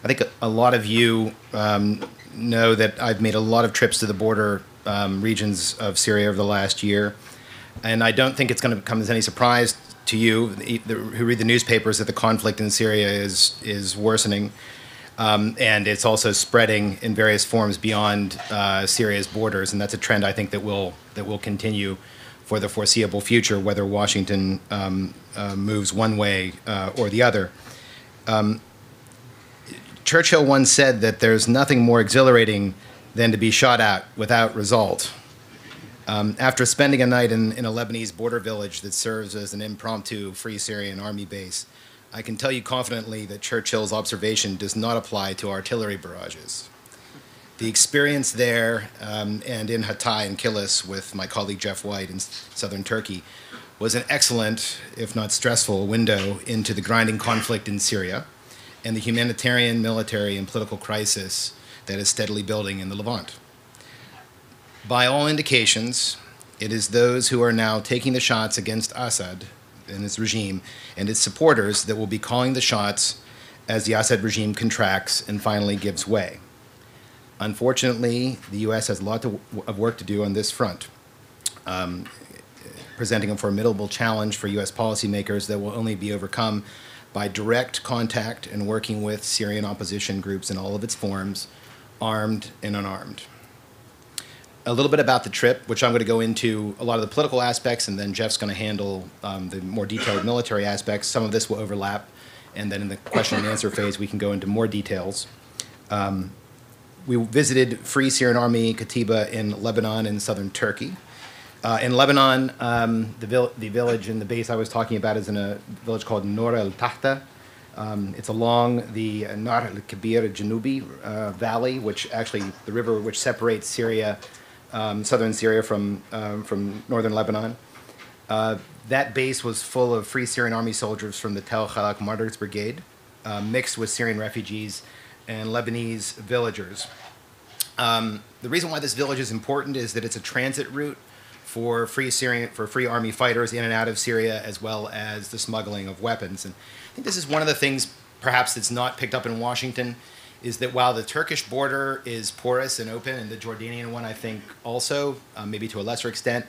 I think a lot of you know that I've made a lot of trips to the border regions of Syria over the last year, and I don't think it's going to come as any surprise to you who read the newspapers that the conflict in Syria is worsening, and it's also spreading in various forms beyond Syria's borders, and that's a trend I think that will continue for the foreseeable future, whether Washington moves one way or the other. Churchill once said that there's nothing more exhilarating than to be shot at without result. After spending a night in a Lebanese border village that serves as an impromptu Free Syrian Army base, I can tell you confidently that Churchill's observation does not apply to artillery barrages. The experience there and in Hatay and Kilis with my colleague Jeff White in southern Turkey was an excellent, if not stressful, window into the grinding conflict in Syria and the humanitarian, military, and political crisis that is steadily building in the Levant. By all indications, it is those who are now taking the shots against Assad and his regime and its supporters that will be calling the shots as the Assad regime contracts and finally gives way. Unfortunately, the U.S. has a lot of work to do on this front, presenting a formidable challenge for U.S. policymakers that will only be overcome by direct contact and working with Syrian opposition groups in all of its forms, armed and unarmed. A little bit about the trip, which I'm going to go into a lot of the political aspects, and then Jeff's going to handle the more detailed military aspects. Some of this will overlap, and then in the question and answer phase, we can go into more details. We visited Free Syrian Army Katiba in Lebanon and southern Turkey. In Lebanon, the village and the base I was talking about is in a village called Noor el-Tahta. It's along the Nahr al-Kabir Janubi valley, which actually, the river which separates Syria, southern Syria from northern Lebanon. That base was full of Free Syrian Army soldiers from the Tel Khalak Martyrs Brigade, mixed with Syrian refugees and Lebanese villagers. The reason why this village is important is that it's a transit route for Free Army fighters in and out of Syria, as well as the smuggling of weapons. And I think this is one of the things, perhaps, that's not picked up in Washington, is that while the Turkish border is porous and open, and the Jordanian one, I think, also, maybe to a lesser extent,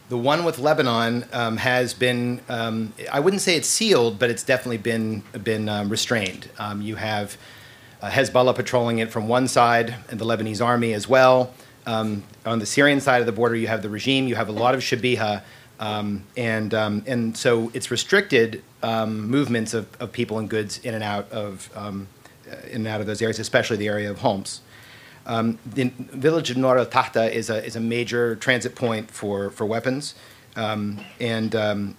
the one with Lebanon has been, I wouldn't say it's sealed, but it's definitely been restrained. You have Hezbollah patrolling it from one side, and the Lebanese army as well. On the Syrian side of the border, you have the regime. You have a lot of Shabiha, and so it's restricted movements of people and goods in and out of those areas, especially the area of Homs. The village of Noor el-Tahta is a major transit point for weapons, and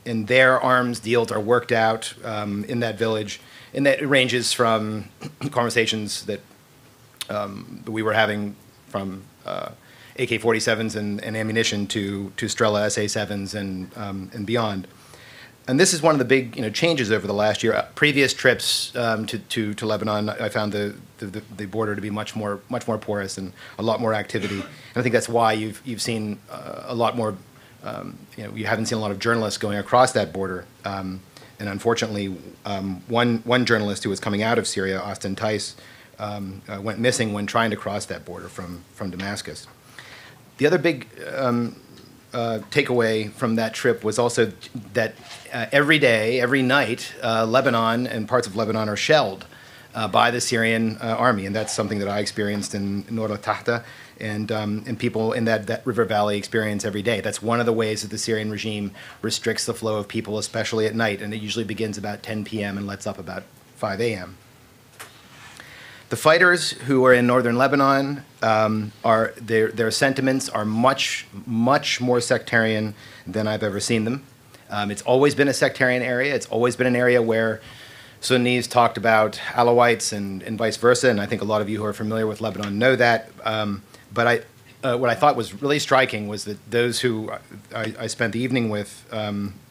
their arms deals are worked out in that village, and that ranges from conversations that we were having from AK-47s and ammunition to Strela SA-7s and beyond. And this is one of the big changes over the last year. Previous trips to Lebanon, I found the border to be much more porous and a lot more activity. And I think that's why you've seen a lot more. You haven't seen a lot of journalists going across that border. And unfortunately, one journalist who was coming out of Syria, Austin Tice, went missing when trying to cross that border from Damascus. The other big takeaway from that trip was also that every day, every night, Lebanon and parts of Lebanon are shelled by the Syrian army, and that's something that I experienced in Noor al-Tahta, and people in that river valley experience every day. That's one of the ways that the Syrian regime restricts the flow of people, especially at night, and it usually begins about 10 p.m. and lets up about 5 a.m. The fighters who are in northern Lebanon, their sentiments are much more sectarian than I've ever seen them. It's always been a sectarian area. It's always been an area where Sunnis talked about Alawites and vice versa, and I think a lot of you who are familiar with Lebanon know that. But what I thought was really striking was that those who I spent the evening with, along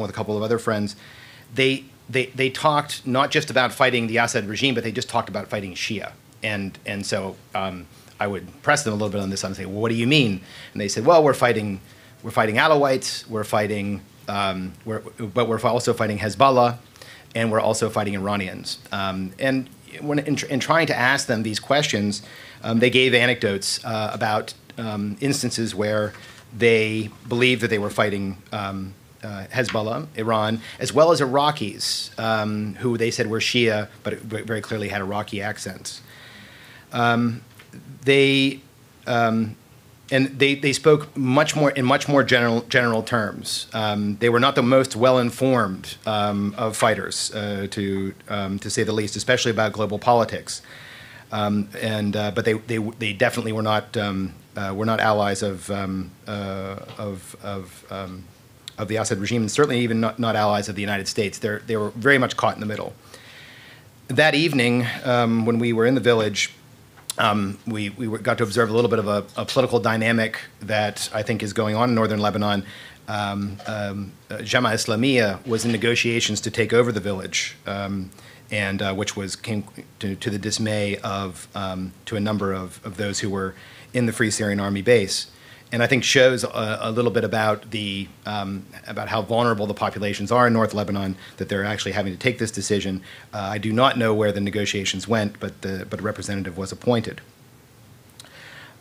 with a couple of other friends, they talked not just about fighting the Assad regime, but they just talked about fighting Shia. And so I would press them a little bit on this and say, well, what do you mean? And they said, well, we're fighting Alawites, but we're also fighting Hezbollah, and we're also fighting Iranians. And in trying to ask them these questions, they gave anecdotes about instances where they believed that they were fighting Hezbollah, Iran, as well as Iraqis, who they said were Shia, but very clearly had Iraqi accents. They spoke in much more general terms. They were not the most well-informed of fighters, to say the least, especially about global politics. But they definitely were not allies of the Assad regime, and certainly even not allies of the United States. They were very much caught in the middle. That evening, when we were in the village, we got to observe a little bit of a political dynamic that I think is going on in northern Lebanon. Jama Islamiyah was in negotiations to take over the village, and which came to the dismay of to a number of those who were in the Free Syrian Army base. And I think shows a little bit about about how vulnerable the populations are in North Lebanon, that they're actually having to take this decision. I do not know where the negotiations went, but a representative was appointed.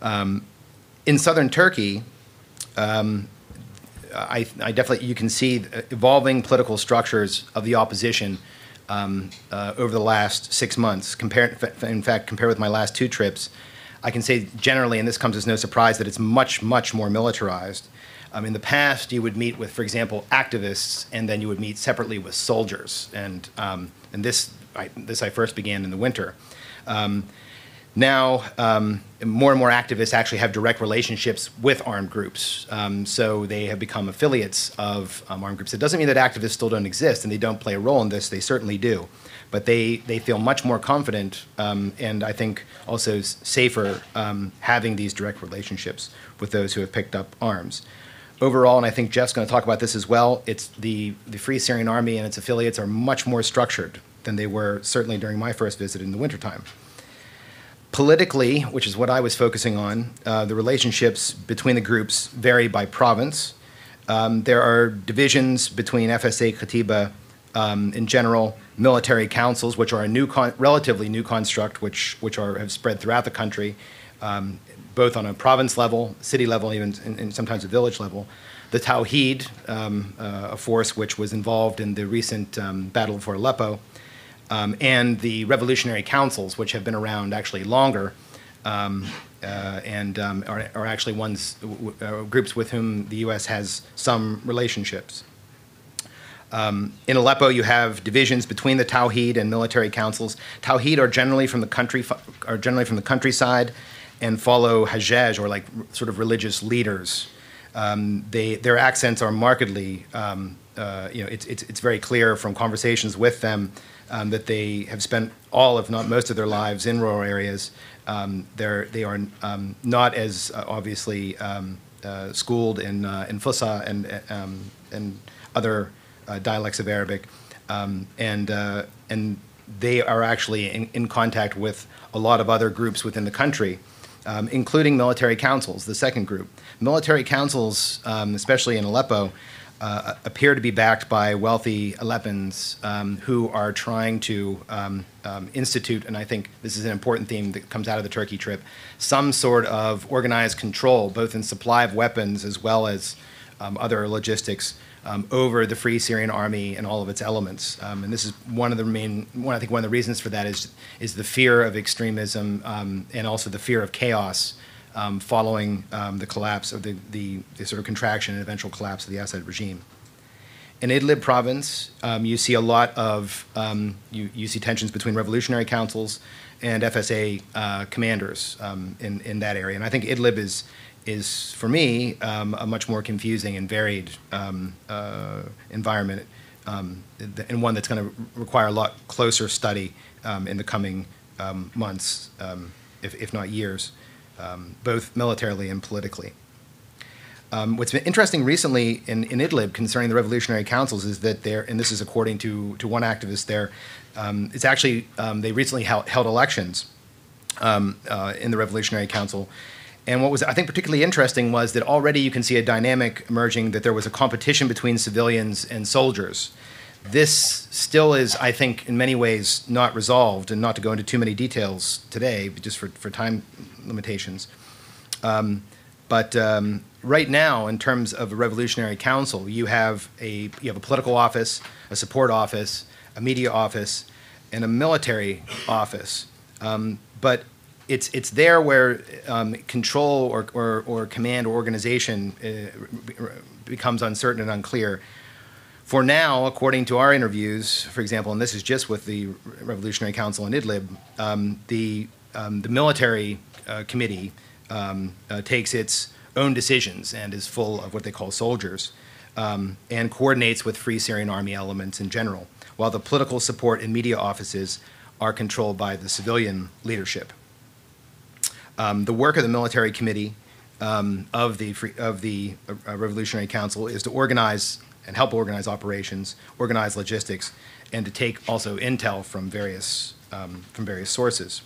In southern Turkey, I definitely, you can see evolving political structures of the opposition over the last 6 months. Compared with my last 2 trips, I can say generally, and this comes as no surprise, that it's much, much more militarized. In the past, you would meet with, for example, activists, and then you would meet separately with soldiers. And this I first began in the winter. Now, more and more activists actually have direct relationships with armed groups. So they have become affiliates of armed groups. It doesn't mean that activists still don't exist and they don't play a role in this. They certainly do. But they feel much more confident and I think also safer having these direct relationships with those who have picked up arms. Overall, and I think Jeff's going to talk about this as well, it's the Free Syrian Army and its affiliates are much more structured than they were certainly during my first visit in the wintertime. Politically, which is what I was focusing on, the relationships between the groups vary by province. There are divisions between FSA Katiba in general, military councils, which are a relatively new construct, which have spread throughout the country, both on a province level, city level, even and sometimes a village level. The Tawhid, a force which was involved in the recent battle for Aleppo, and the revolutionary councils, which have been around actually longer, and are actually groups with whom the U.S. has some relationships. In Aleppo, you have divisions between the Tawhid and military councils. Tawhid are generally from the countryside, and follow Hajjaj, or like sort of religious leaders. Their accents are markedly, it's very clear from conversations with them that they have spent all, if not most, of their lives in rural areas. They are not as obviously schooled in Fusha and other dialects of Arabic, and they are actually in contact with a lot of other groups within the country, including military councils, the second group. Military councils, especially in Aleppo, appear to be backed by wealthy Aleppans who are trying to institute, and I think this is an important theme that comes out of the Turkey trip, some sort of organized control, both in supply of weapons as well as other logistics, over the Free Syrian Army and all of its elements. And this is one of the reasons for that is the fear of extremism and also the fear of chaos following the collapse of the sort of contraction and eventual collapse of the Assad regime. In Idlib province, you see a lot of, you see tensions between revolutionary councils and FSA commanders in that area. And I think Idlib is for me, a much more confusing and varied environment, and one that's going to require a lot closer study in the coming months, if not years, both militarily and politically. What's been interesting recently in Idlib concerning the revolutionary councils is that and this is according to one activist there, it's actually, they recently held elections in the Revolutionary Council. And what was, I think, particularly interesting was that already you can see a dynamic emerging, that there was a competition between civilians and soldiers. This still is, I think, in many ways not resolved, and not to go into too many details today, but just for time limitations. Right now, in terms of a revolutionary council, you have a political office, a support office, a media office, and a military office. But it's there where control or command or organization becomes uncertain and unclear. For now, according to our interviews, for example, and this is just with the Revolutionary Council in Idlib, the military committee takes its own decisions and is full of what they call soldiers, and coordinates with Free Syrian Army elements in general, while the political support and media offices are controlled by the civilian leadership. The work of the military committee of the Revolutionary Council is to organize and help organize operations, organize logistics, and to take also intel from various sources.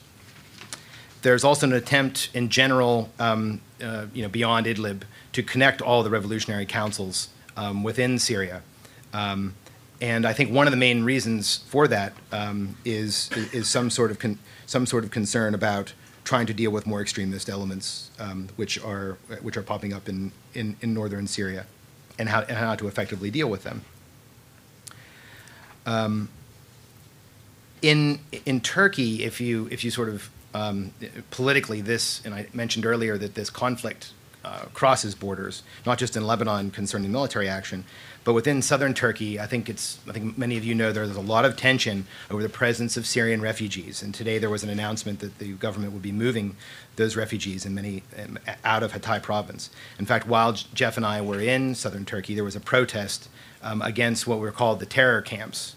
There's also an attempt in general, beyond Idlib, to connect all the revolutionary councils within Syria. And I think one of the main reasons for that is some sort of concern about trying to deal with more extremist elements, which are popping up in northern Syria, and how to effectively deal with them. In Turkey, if you sort of politically, this, and I mentioned earlier that this conflict crosses borders, not just in Lebanon concerning military action, but within southern Turkey. I think many of you know there's a lot of tension over the presence of Syrian refugees. And today there was an announcement that the government would be moving those refugees out of Hatay province. In fact, while Jeff and I were in southern Turkey, there was a protest against what were called the terror camps.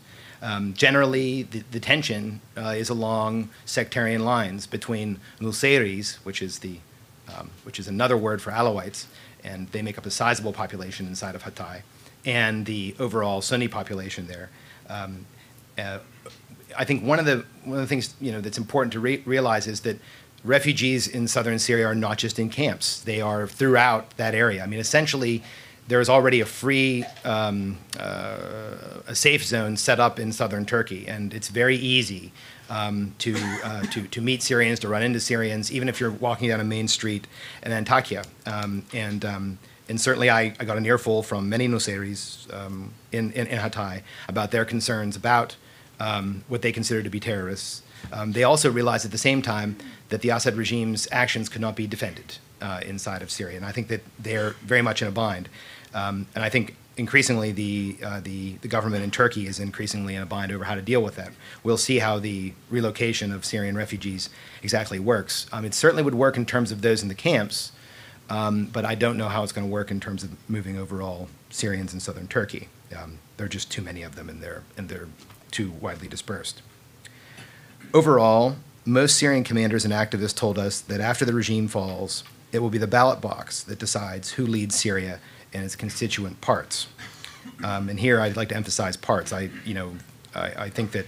Generally, the tension is along sectarian lines between Nusayris, which is another word for Alawites, and they make up a sizable population inside of Hatay, and the overall Sunni population there. I think one of the things that's important to realize is that refugees in southern Syria are not just in camps; they are throughout that area. I mean, essentially, there is already a free, a safe zone set up in southern Turkey, and it's very easy to meet Syrians, to run into Syrians, even if you're walking down a main street in Antakya. And certainly I got an earful from many Nusayris in Hatay about their concerns about what they consider to be terrorists. They also realized at the same time that the Assad regime's actions could not be defended inside of Syria, and I think that they're very much in a bind. And I think increasingly the government in Turkey is increasingly in a bind over how to deal with that. We'll see how the relocation of Syrian refugees exactly works. It certainly would work in terms of those in the camps, but I don't know how it's going to work in terms of moving overall Syrians in southern Turkey. There are just too many of them, and they're too widely dispersed. Overall, most Syrian commanders and activists told us that after the regime falls, it will be the ballot box that decides who leads Syria and its constituent parts. And here I'd like to emphasize parts. I think that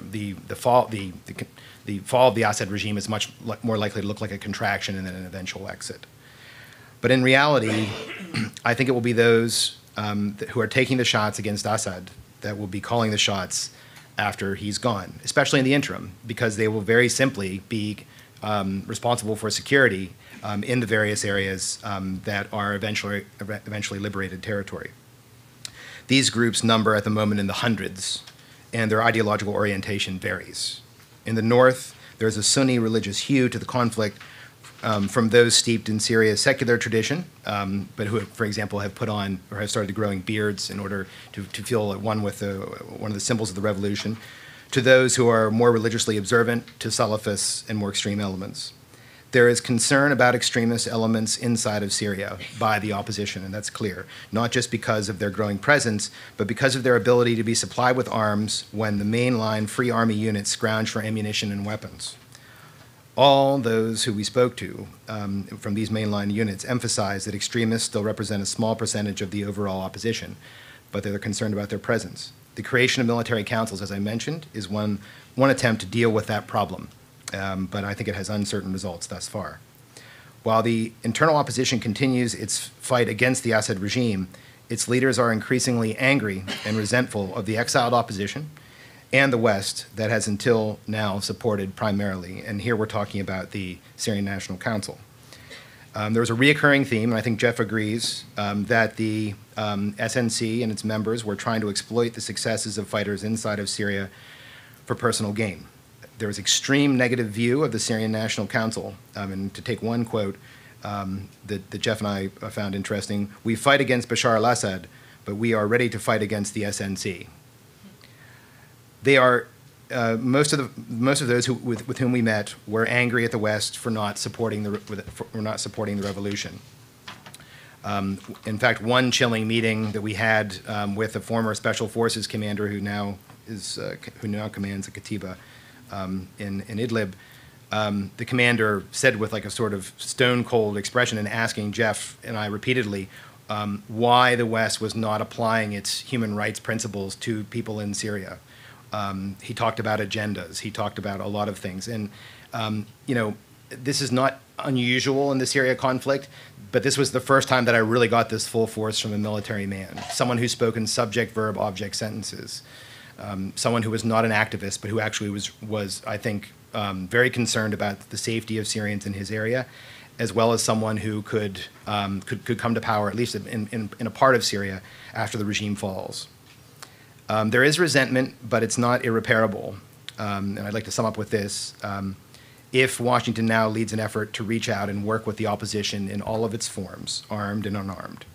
the fall of the Assad regime is much more likely to look like a contraction and then an eventual exit. But in reality, I think it will be those who are taking the shots against Assad that will be calling the shots after he's gone, especially in the interim, because they will very simply be responsible for security in the various areas that are eventually liberated territory. These groups number at the moment in the hundreds, and their ideological orientation varies. In the north, there's a Sunni religious hue to the conflict from those steeped in Syria's secular tradition, but who, for example, have put on or have started growing beards in order to feel at one with one of the symbols of the revolution, to those who are more religiously observant, to Salafists and more extreme elements. There is concern about extremist elements inside of Syria by the opposition, and that's clear, not just because of their growing presence, but because of their ability to be supplied with arms when the mainline Free Army units scrounge for ammunition and weapons. All those who we spoke to from these mainline units emphasize that extremists still represent a small percentage of the overall opposition, but they're concerned about their presence. The creation of military councils, as I mentioned, is one attempt to deal with that problem, but I think it has uncertain results thus far. While the internal opposition continues its fight against the Assad regime, its leaders are increasingly angry and resentful of the exiled opposition and the West that has until now supported primarily, and here we're talking about the Syrian National Council. There was a reoccurring theme, and I think Jeff agrees, that the SNC and its members were trying to exploit the successes of fighters inside of Syria for personal gain. There was extreme negative view of the Syrian National Council, and to take one quote that Jeff and I found interesting, "We fight against Bashar al-Assad, but we are ready to fight against the SNC." They are most of those with whom we met were angry at the West for not supporting the revolution. In fact, one chilling meeting that we had with a former Special Forces commander who now commands a Katiba in Idlib, the commander said with like a sort of stone cold expression and asking Jeff and I repeatedly why the West was not applying its human rights principles to people in Syria. He talked about agendas. He talked about a lot of things. And, you know, this is not unusual in the Syria conflict, but this was the first time that I really got this full force from a military man, someone who spoke in subject, verb, object sentences, someone who was not an activist, but who actually was I think, very concerned about the safety of Syrians in his area, as well as someone who could come to power, at least in a part of Syria, after the regime falls. There is resentment, but it's not irreparable. And I'd like to sum up with this. If Washington now leads an effort to reach out and work with the opposition in all of its forms, armed and unarmed,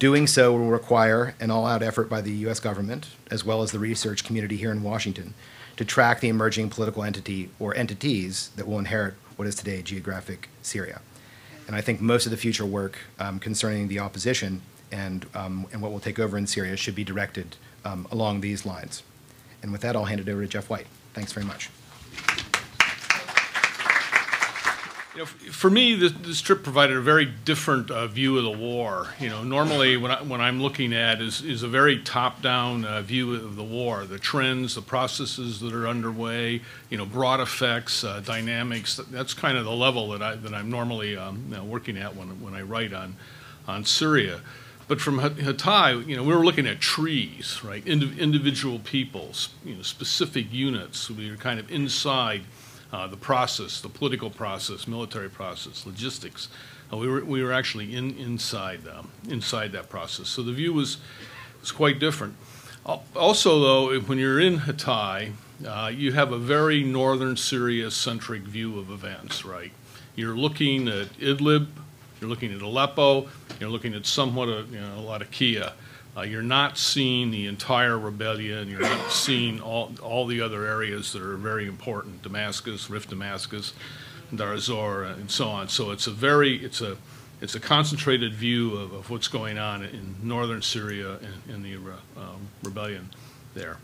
doing so will require an all-out effort by the U.S. government, as well as the research community here in Washington, to track the emerging political entity or entities that will inherit what is today geographic Syria. And I think most of the future work concerning the opposition and what will take over in Syria should be directed along these lines. And with that, I'll hand it over to Jeff White. Thanks very much. You know, for me, this trip provided a very different view of the war. You know, normally when I'm looking at is a very top-down view of the war, the trends, the processes that are underway, you know, broad effects, dynamics. That's kind of the level that I'm normally working at when I write on Syria. But from Hatay, you know, we were looking at trees, right? Individual peoples, you know, specific units. We were kind of inside the process, the political process, military process, logistics. We were actually inside that process. So the view was quite different. Also, though, when you're in Hatay, you have a very northern Syria-centric view of events, right? You're looking at Idlib, you're looking at Aleppo, you're looking at somewhat of, you know, Latakia. You're not seeing the entire rebellion. You're not seeing all the other areas that are very important: Damascus, Rif Damascus, Dar ez-Zor, and so on. So it's a concentrated view of what's going on in northern Syria and in the rebellion there.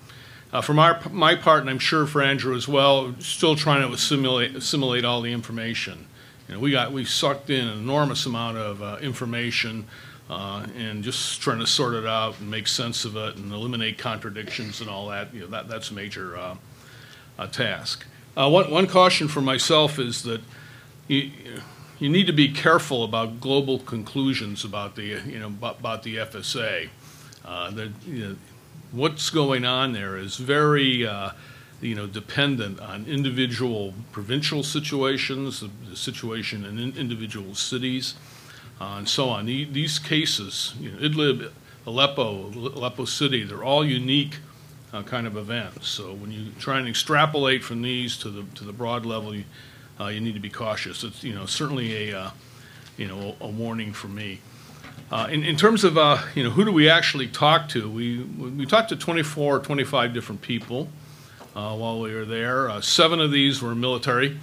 For my part, and I'm sure for Andrew as well, still trying to assimilate all the information. You know, we sucked in an enormous amount of information. And just trying to sort it out and make sense of it and eliminate contradictions and all that, you know, that's a major task. One caution for myself is that you need to be careful about global conclusions about the FSA. What's going on there is very dependent on individual provincial situations, the situation in individual cities. And so on. These cases, you know, Idlib, Aleppo City, they're all unique kind of events. So when you try and extrapolate from these to the broad level, you need to be cautious. It's, you know, certainly a warning for me. In terms of who do we actually talk to? We talked to 24 or 25 different people while we were there. 7 of these were military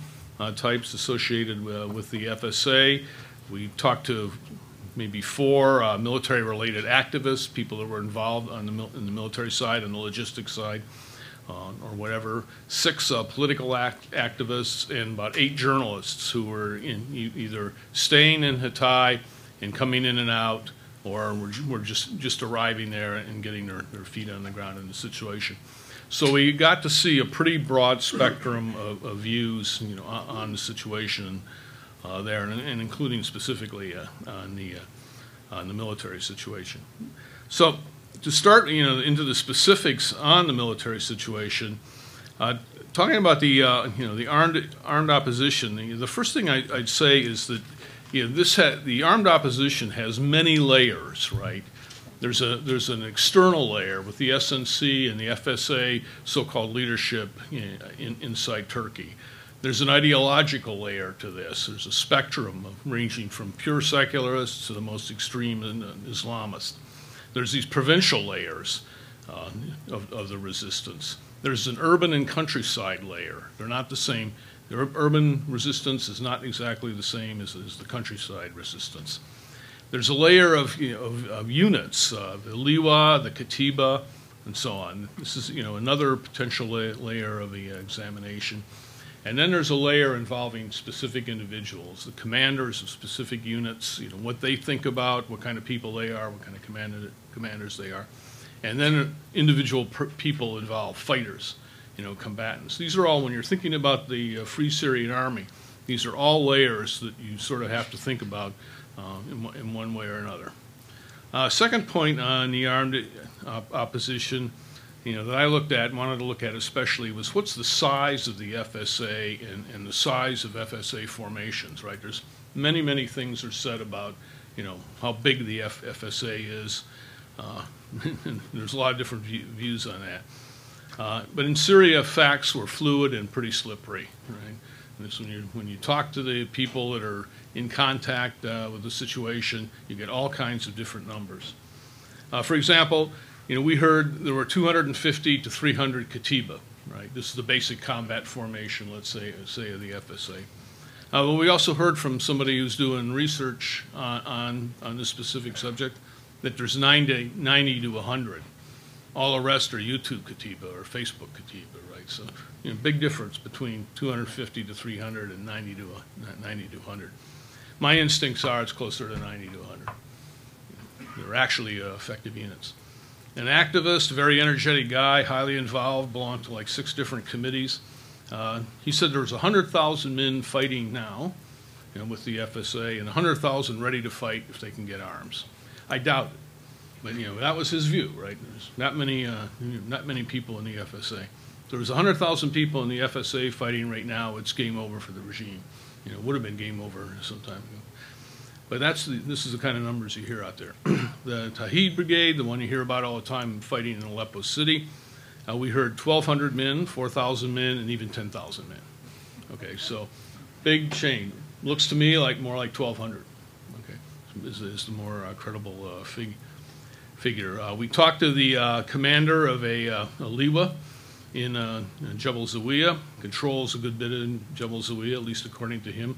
types associated with the FSA. We talked to maybe 4 military-related activists, people that were involved in the military side and the logistics side, or whatever. 6 political activists and about 8 journalists who were either staying in Hatay and coming in and out, or were just arriving there and getting their feet on the ground in the situation. So we got to see a pretty broad spectrum of views, you know, on the situation. There, and including specifically on the military situation. So to start, into the specifics on the military situation, talking about the the armed opposition, the first thing I'd say is that the armed opposition has many layers, right? There's an external layer with the SNC and the FSA so-called leadership inside Turkey. There's an ideological layer to this. There's a spectrum ranging from pure secularists to the most extreme Islamists. There's these provincial layers of the resistance. There's an urban and countryside layer. They're not the same. The urban resistance is not exactly the same as the countryside resistance. There's a layer of units, the Liwa, the Katiba, and so on. This is another potential layer of the examination. And then there's a layer involving specific individuals, the commanders of specific units, what they think about, what kind of people they are, what kind of commanders they are. And then individual people involved, fighters, combatants. These are all, when you're thinking about the Free Syrian Army, these are all layers that you sort of have to think about in one way or another. Second point on the armed opposition, that I looked at and wanted to look at especially was what's the size of the FSA and the size of FSA formations, right? There's many things are said about, how big the FSA is. And there's a lot of different views on that. But in Syria, facts were fluid and pretty slippery, right? And this, when you talk to the people that are in contact with the situation, you get all kinds of different numbers. For example, we heard there were 250 to 300 Katiba, right? This is the basic combat formation, let's say of the FSA. But we also heard from somebody who's doing research on this specific subject that there's 90 to 100. All the rest are YouTube Katiba or Facebook Katiba, right? So, big difference between 250 to 300 and 90 to 100. My instincts are it's closer to 90 to 100. They're actually effective units. An activist, a very energetic guy, highly involved, belonged to like 6 different committees. He said there's 100,000 men fighting now, with the FSA, and 100,000 ready to fight if they can get arms. I doubt it, but that was his view, right? There's not many people in the FSA. If there was 100,000 people in the FSA fighting right now, it's game over for the regime. It would have been game over some time ago. But this is the kind of numbers you hear out there. The Tahid Brigade, the one you hear about all the time fighting in Aleppo City, we heard 1,200 men, 4,000 men, and even 10,000 men. Okay, so big chain. Looks to me more like 1,200. Okay, is the more credible figure. We talked to the commander of a Liwa in Jebel Zawiya, controls a good bit in Jebel Zawiya, at least according to him.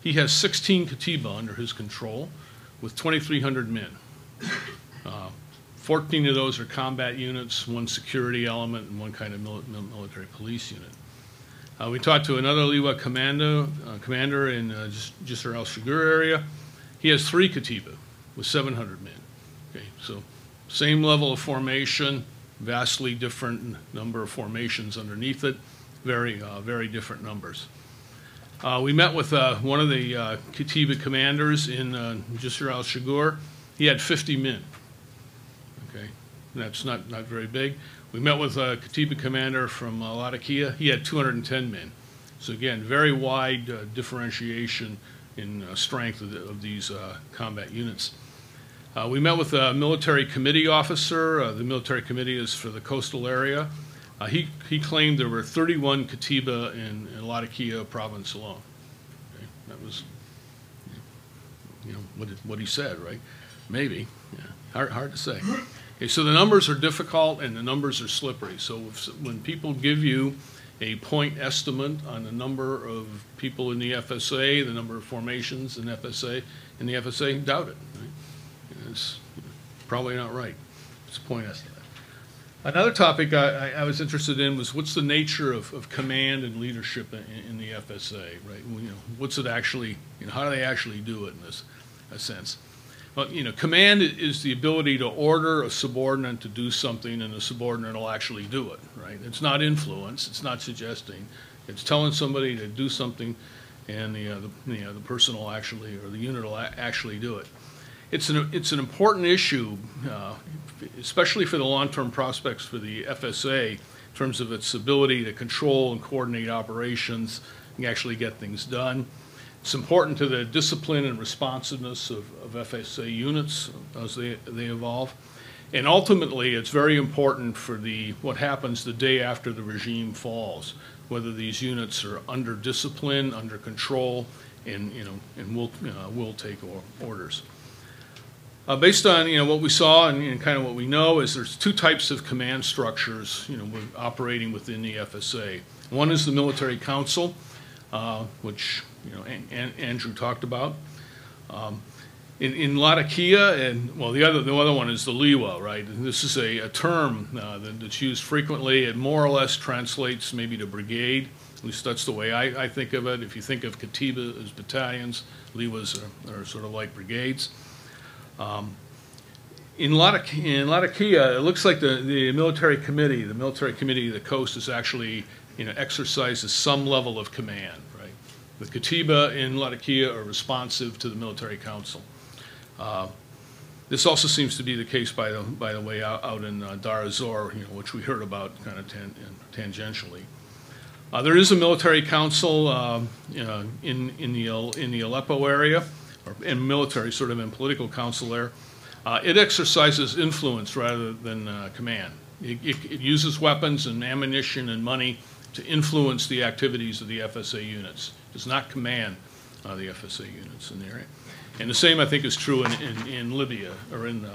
He has 16 Katiba under his control with 2,300 men. 14 of those are combat units, 1 security element, and 1 kind of military police unit. We talked to another Liwa commander in Jisr al-Shagur area. He has 3 Katiba with 700 men. Okay, so same level of formation, vastly different number of formations underneath it, very different numbers. We met with one of the Katiba commanders in Jisr al-Shagur. He had 50 men. Okay, that's not very big. We met with a Katiba commander from Latakia. He had 210 men. So again, very wide differentiation in strength of these combat units. We met with a military committee officer. The military committee is for the coastal area. He claimed there were 31 Katiba in Latakia province alone. Okay? That was, what he said, right? Maybe. Yeah. Hard to say. Okay, so the numbers are difficult and the numbers are slippery. So when people give you a point estimate on the number of people in the FSA, the number of formations in the FSA, doubt it. Right? It's probably not right. It's a point estimate. Another topic I was interested in was what's the nature of command and leadership in the FSA, right? What's it actually, how do they actually do it in this sense? Well, command is the ability to order a subordinate to do something, and the subordinate will actually do it, right? It's not influence, it's not suggesting, it's telling somebody to do something, and the person will actually, or the unit will actually do it. it's an important issue, especially for the long-term prospects for the FSA in terms of its ability to control and coordinate operations and actually get things done. It's important to the discipline and responsiveness of FSA units as they evolve. And ultimately, it's very important for what happens the day after the regime falls, whether these units are under discipline, under control, and will take orders. Based on what we saw and kind of what we know is there's two types of command structures operating within the FSA. One is the military council, which Andrew talked about. In Latakia, and well, the other one is the Liwa, right? And this is a term that's used frequently. It more or less translates maybe to brigade. At least that's the way I think of it. If you think of Katiba as battalions, Liwas are sort of like brigades. In Latakia, it looks like the military committee of the coast is actually exercises some level of command, right? The Katiba in Latakia are responsive to the military council. This also seems to be the case, by the way, out in Dar ez-Zor, which we heard about kind of tangentially. There is a military council in the Aleppo area, or in military sort of and political council there. It exercises influence rather than command. It uses weapons and ammunition and money to influence the activities of the FSA units. It does not command the FSA units in the area. And the same, I think, is true in Libya, or in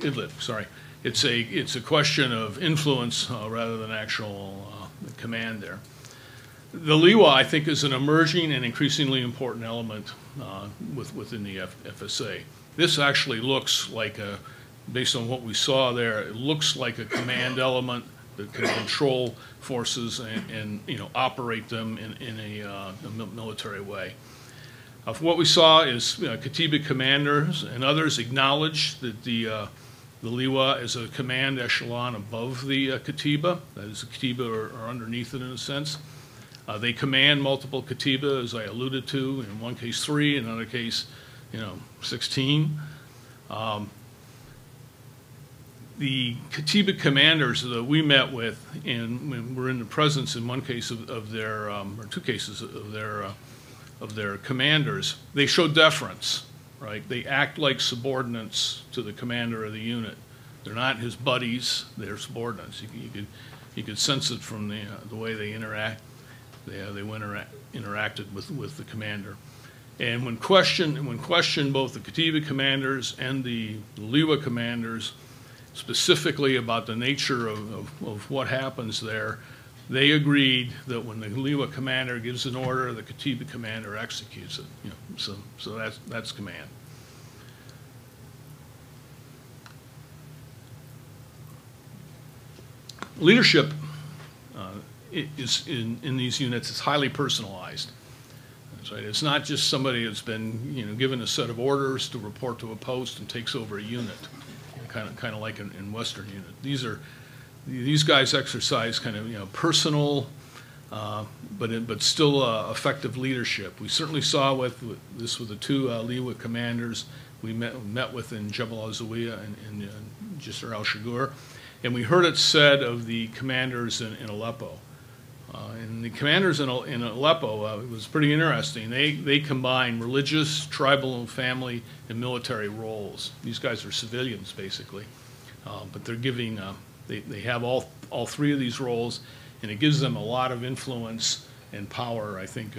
Idlib, sorry. It's a question of influence rather than actual command there. The Liwa, I think, is an emerging and increasingly important element within the FSA. This actually looks like based on what we saw there, it looks like a command element that can control forces and operate them in a military way. What we saw is Katiba commanders and others acknowledged that the Liwa is a command echelon above the Katiba. That is, the Katiba are underneath it in a sense. They command multiple Katiba, as I alluded to, in one case 3, in another case 16. The Katiba commanders that we met with, and were in the presence in one case of their, or two cases of their commanders, they show deference, right? They act like subordinates to the commander of the unit. They're not his buddies; they're subordinates. You could sense it from the way they interact. They interacted with the commander. And when questioned, both the Katiba commanders and the Liwa commanders, specifically about the nature of what happens there, they agreed that when the Liwa commander gives an order, the Katiba commander executes it. So that's command. Leadership is in these units is highly personalized. That's right. It's not just somebody that's been given a set of orders to report to a post and takes over a unit, kind of like in Western unit. These guys exercise kind of personal, but still effective leadership. We certainly saw with the two Liwa commanders we met with in Jebel al-Zawiya and Jisr al-Shagur, and we heard it said of the commanders in Aleppo. And the commanders in Aleppo, it was pretty interesting. They combine religious, tribal, and family and military roles. These guys are civilians, basically, but they're giving. They have all three of these roles, and it gives them a lot of influence and power, I think,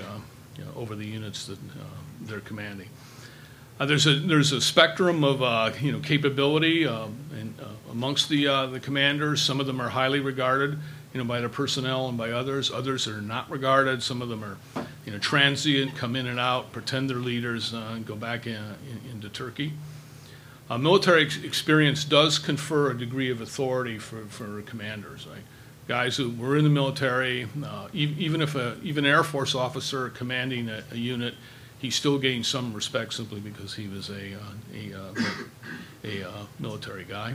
over the units that they're commanding. There's a spectrum of capability amongst the commanders. Some of them are highly regarded, by their personnel and by others. Others are not regarded. Some of them are, transient, come in and out, pretend they're leaders, and go back into Turkey. Military experience does confer a degree of authority for commanders, right? Guys who were in the military, even an Air Force officer commanding a unit, he still gained some respect simply because he was a military guy.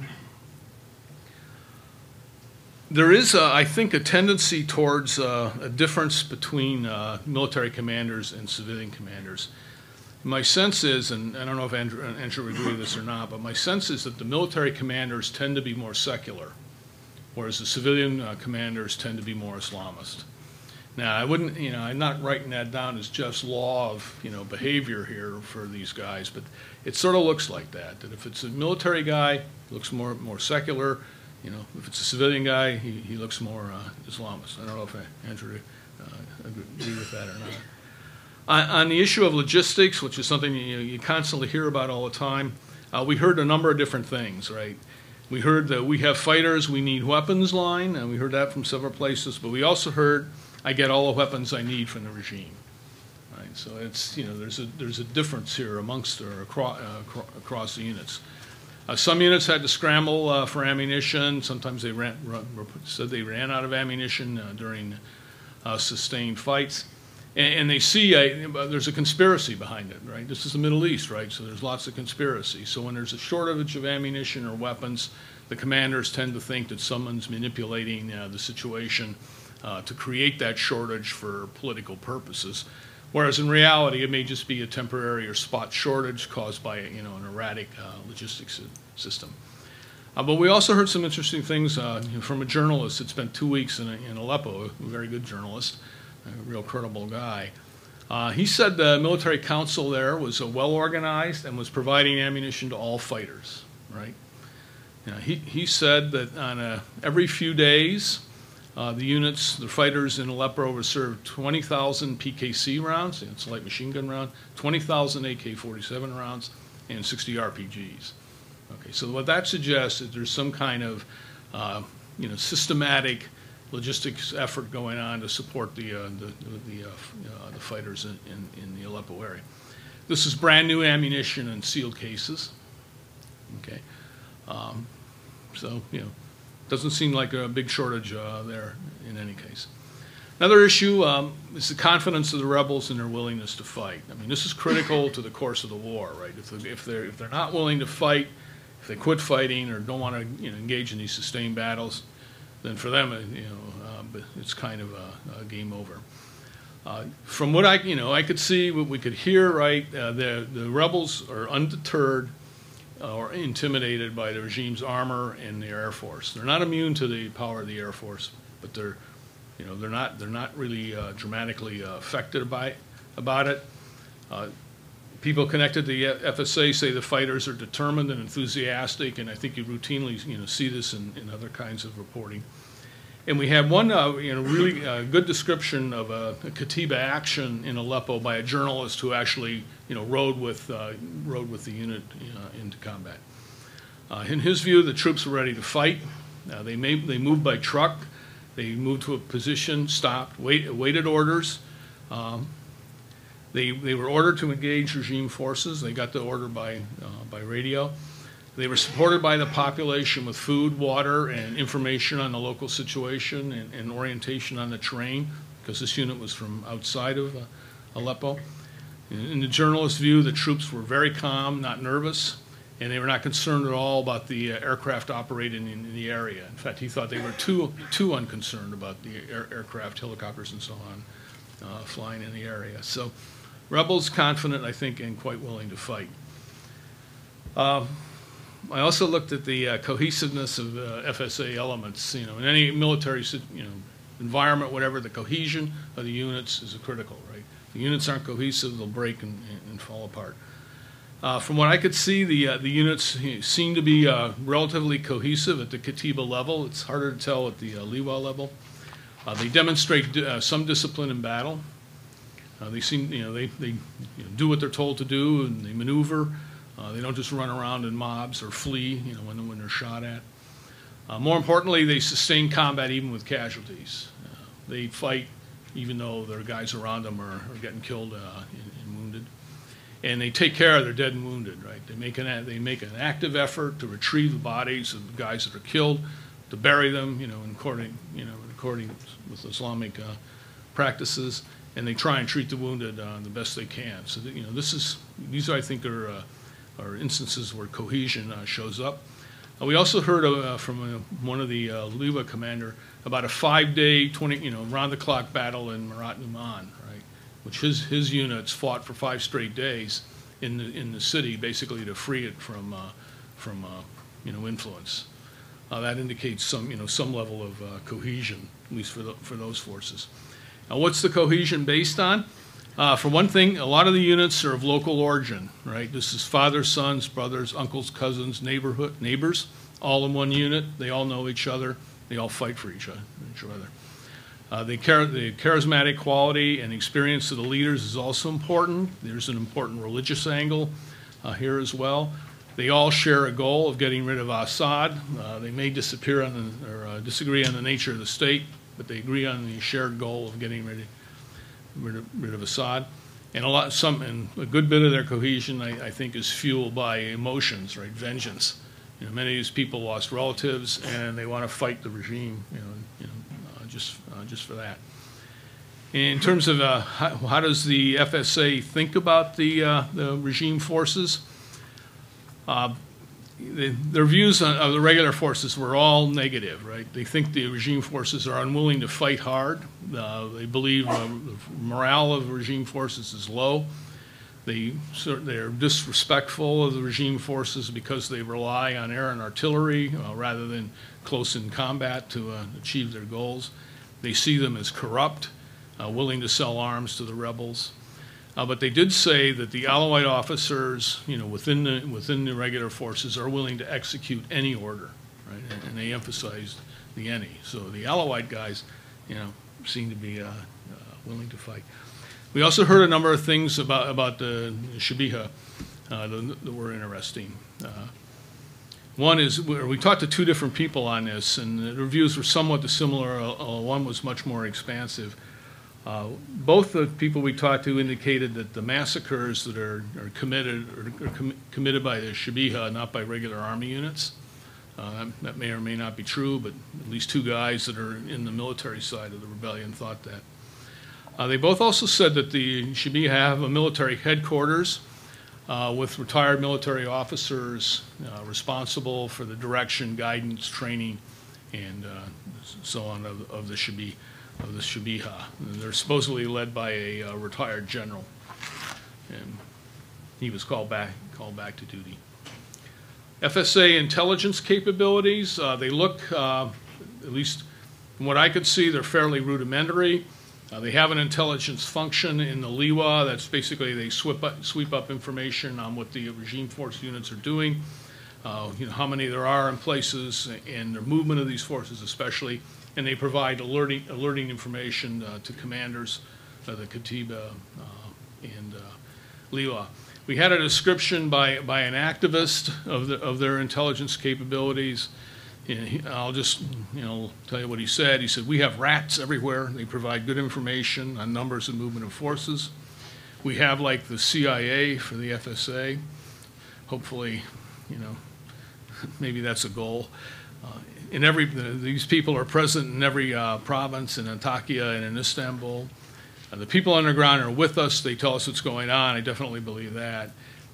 There is, I think, a tendency towards a difference between military commanders and civilian commanders. My sense is, and I don't know if Andrew would agree with this or not, but my sense is that the military commanders tend to be more secular, whereas the civilian commanders tend to be more Islamist. Now, I wouldn't, I'm not writing that down as Jeff's law of, behavior here for these guys, but it sort of looks like that if it's a military guy, he looks more secular. If it's a civilian guy, he looks more Islamist. I don't know if Andrew agree with that or not. On the issue of logistics, which is something you constantly hear about all the time, we heard a number of different things, right? We heard that we have fighters, we need weapons line, and we heard that from several places, but we also heard, I get all the weapons I need from the regime. Right? So it's, there's a difference here amongst or across the units. Some units had to scramble for ammunition. Sometimes they said they ran out of ammunition during sustained fights. And they see there's a conspiracy behind it, right? This is the Middle East, right? So there's lots of conspiracy. So when there's a shortage of ammunition or weapons, the commanders tend to think that someone's manipulating the situation to create that shortage for political purposes. Whereas in reality, it may just be a temporary or spot shortage caused by an erratic logistics system. But we also heard some interesting things from a journalist that spent 2 weeks in Aleppo, a very good journalist, a real credible guy. He said the military council there was well organized and was providing ammunition to all fighters, right? He said that on every few days, the fighters in Aleppo were served 20,000 PKC rounds, it's light machine gun round, 20,000 AK-47 rounds, and 60 RPGs. Okay, so what that suggests is there's some kind of systematic logistics effort going on to support the fighters in the Aleppo area. This is brand new ammunition in sealed cases. Okay, so doesn't seem like a big shortage there in any case. Another issue is the confidence of the rebels and their willingness to fight. I mean, this is critical to the course of the war, right? If they're not willing to fight, if they quit fighting or don't want to engage in these sustained battles, then for them, it's kind of a game over. From what I could see, what we could hear, right, the rebels are undeterred or intimidated by the regime's armor and the Air Force. They're not immune to the power of the Air Force, but they're not really dramatically affected about it. People connected to the FSA say the fighters are determined and enthusiastic, and I think you routinely see this in other kinds of reporting. And we had one really good description of a Katiba action in Aleppo by a journalist who actually rode with the unit into combat. In his view, the troops were ready to fight. They moved by truck. They moved to a position, stopped, waited orders. They were ordered to engage regime forces. They got the order by radio. They were supported by the population with food, water, and information on the local situation and orientation on the terrain, because this unit was from outside of Aleppo. In the journalist's view, the troops were very calm, not nervous, and they were not concerned at all about the aircraft operating in the area. In fact, he thought they were too unconcerned about the aircraft, helicopters, and so on flying in the area. So rebels confident, I think, and quite willing to fight. I also looked at the cohesiveness of FSA elements. In any military environment, whatever, the cohesion of the units is critical, right? The units aren't cohesive, they'll break and fall apart. From what I could see, the units seem to be relatively cohesive at the Katiba level. It's harder to tell at the Liwa level. They demonstrate some discipline in battle. They seem, they do what they're told to do, and they maneuver. They don't just run around in mobs or flee, when they're shot at. More importantly, they sustain combat even with casualties. They fight even though their guys around them are getting killed and wounded. And they take care of their dead and wounded, right? They make an active effort to retrieve the bodies of the guys that are killed, to bury them, according with Islamic practices, and they try and treat the wounded the best they can. So these I think are instances where cohesion shows up. We also heard from one of the Liwa commander about a 5-day, round-the-clock battle in Marat Numan, right? Which his units fought for 5 straight days, in the city, basically to free it from influence. That indicates some level of cohesion, at least for those forces. Now, what's the cohesion based on? For one thing, a lot of the units are of local origin, right? This is fathers, sons, brothers, uncles, cousins, neighbors, all in one unit. They all know each other. They all fight for each other. The charismatic quality and experience of the leaders is also important. There's an important religious angle here as well. They all share a goal of getting rid of Assad. They may disagree on the nature of the state, but they agree on the shared goal of getting rid of Assad. And a good bit of their cohesion, I think, is fueled by emotions, right? Vengeance. Many of these people lost relatives, and they want to fight the regime, just for that. In terms of how does the FSA think about the regime forces? Their views of the regular forces were all negative, right? They think the regime forces are unwilling to fight hard. They believe the morale of the regime forces is low. They're disrespectful of the regime forces because they rely on air and artillery rather than close-in combat to achieve their goals. They see them as corrupt, willing to sell arms to the rebels. But they did say that the Alawite officers, within the regular forces, are willing to execute any order, right? And they emphasized the any. So the Alawite guys, seem to be willing to fight. We also heard a number of things about the Shabiha that were interesting. One is we talked to two different people on this, and the reviews were somewhat dissimilar. One was much more expansive. Both the people we talked to indicated that the massacres that are committed by the Shabiha, not by regular army units. That may or may not be true, but at least two guys that are in the military side of the rebellion thought that. They both also said that the Shabiha have a military headquarters with retired military officers responsible for the direction, guidance, training, and so on of the Shabiha. And they're supposedly led by a retired general, and he was called back to duty. FSA intelligence capabilities, they look, at least from what I could see, they're fairly rudimentary. They have an intelligence function in the LIWA. That's basically they sweep up information on what the regime force units are doing, how many there are in places, and the movement of these forces especially. And they provide alerting information to commanders, the Katiba and LIWA. We had a description by an activist of their intelligence capabilities. And I'll just tell you what he said. He said, "We have rats everywhere. They provide good information on numbers and movement of forces. We have like the CIA for the FSA. Hopefully, maybe that's a goal. These people are present in every province, in Antakya and in Istanbul. The people on the ground are with us. They tell us what's going on. I definitely believe that."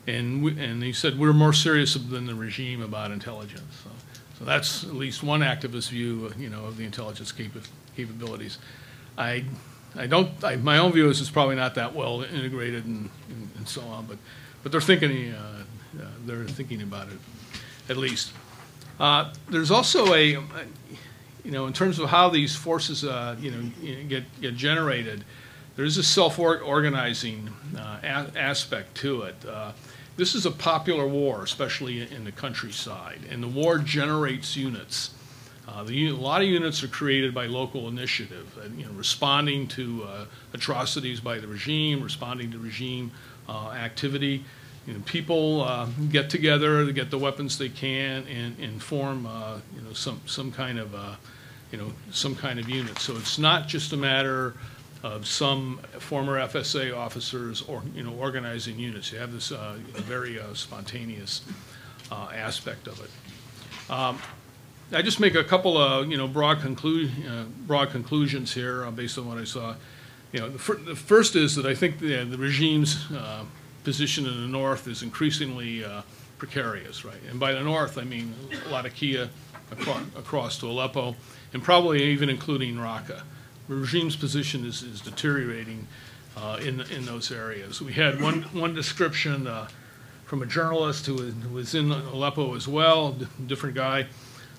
And he said, "We're more serious than the regime about intelligence." So that's at least one activist view, of the intelligence capabilities. My own view is it's probably not that well integrated and so on, but they're thinking about it, at least. There's also in terms of how these forces, get generated, there's a self-organizing aspect to it. This is a popular war, especially in the countryside, and the war generates units. A lot of units are created by local initiative, responding to atrocities by the regime, responding to regime activity. People get together, they get the weapons they can, and form, some kind of unit. So it's not just a matter of some former FSA officers or organizing units. You have this very spontaneous aspect of it. I just make a couple of broad conclusions here based on what I saw. The first is that I think the regime's position in the north is increasingly precarious, right? And by the north, I mean Latakia across to Aleppo, and probably even including Raqqa. The regime's position is deteriorating in those areas. We had one description from a journalist who was in Aleppo as well, different guy.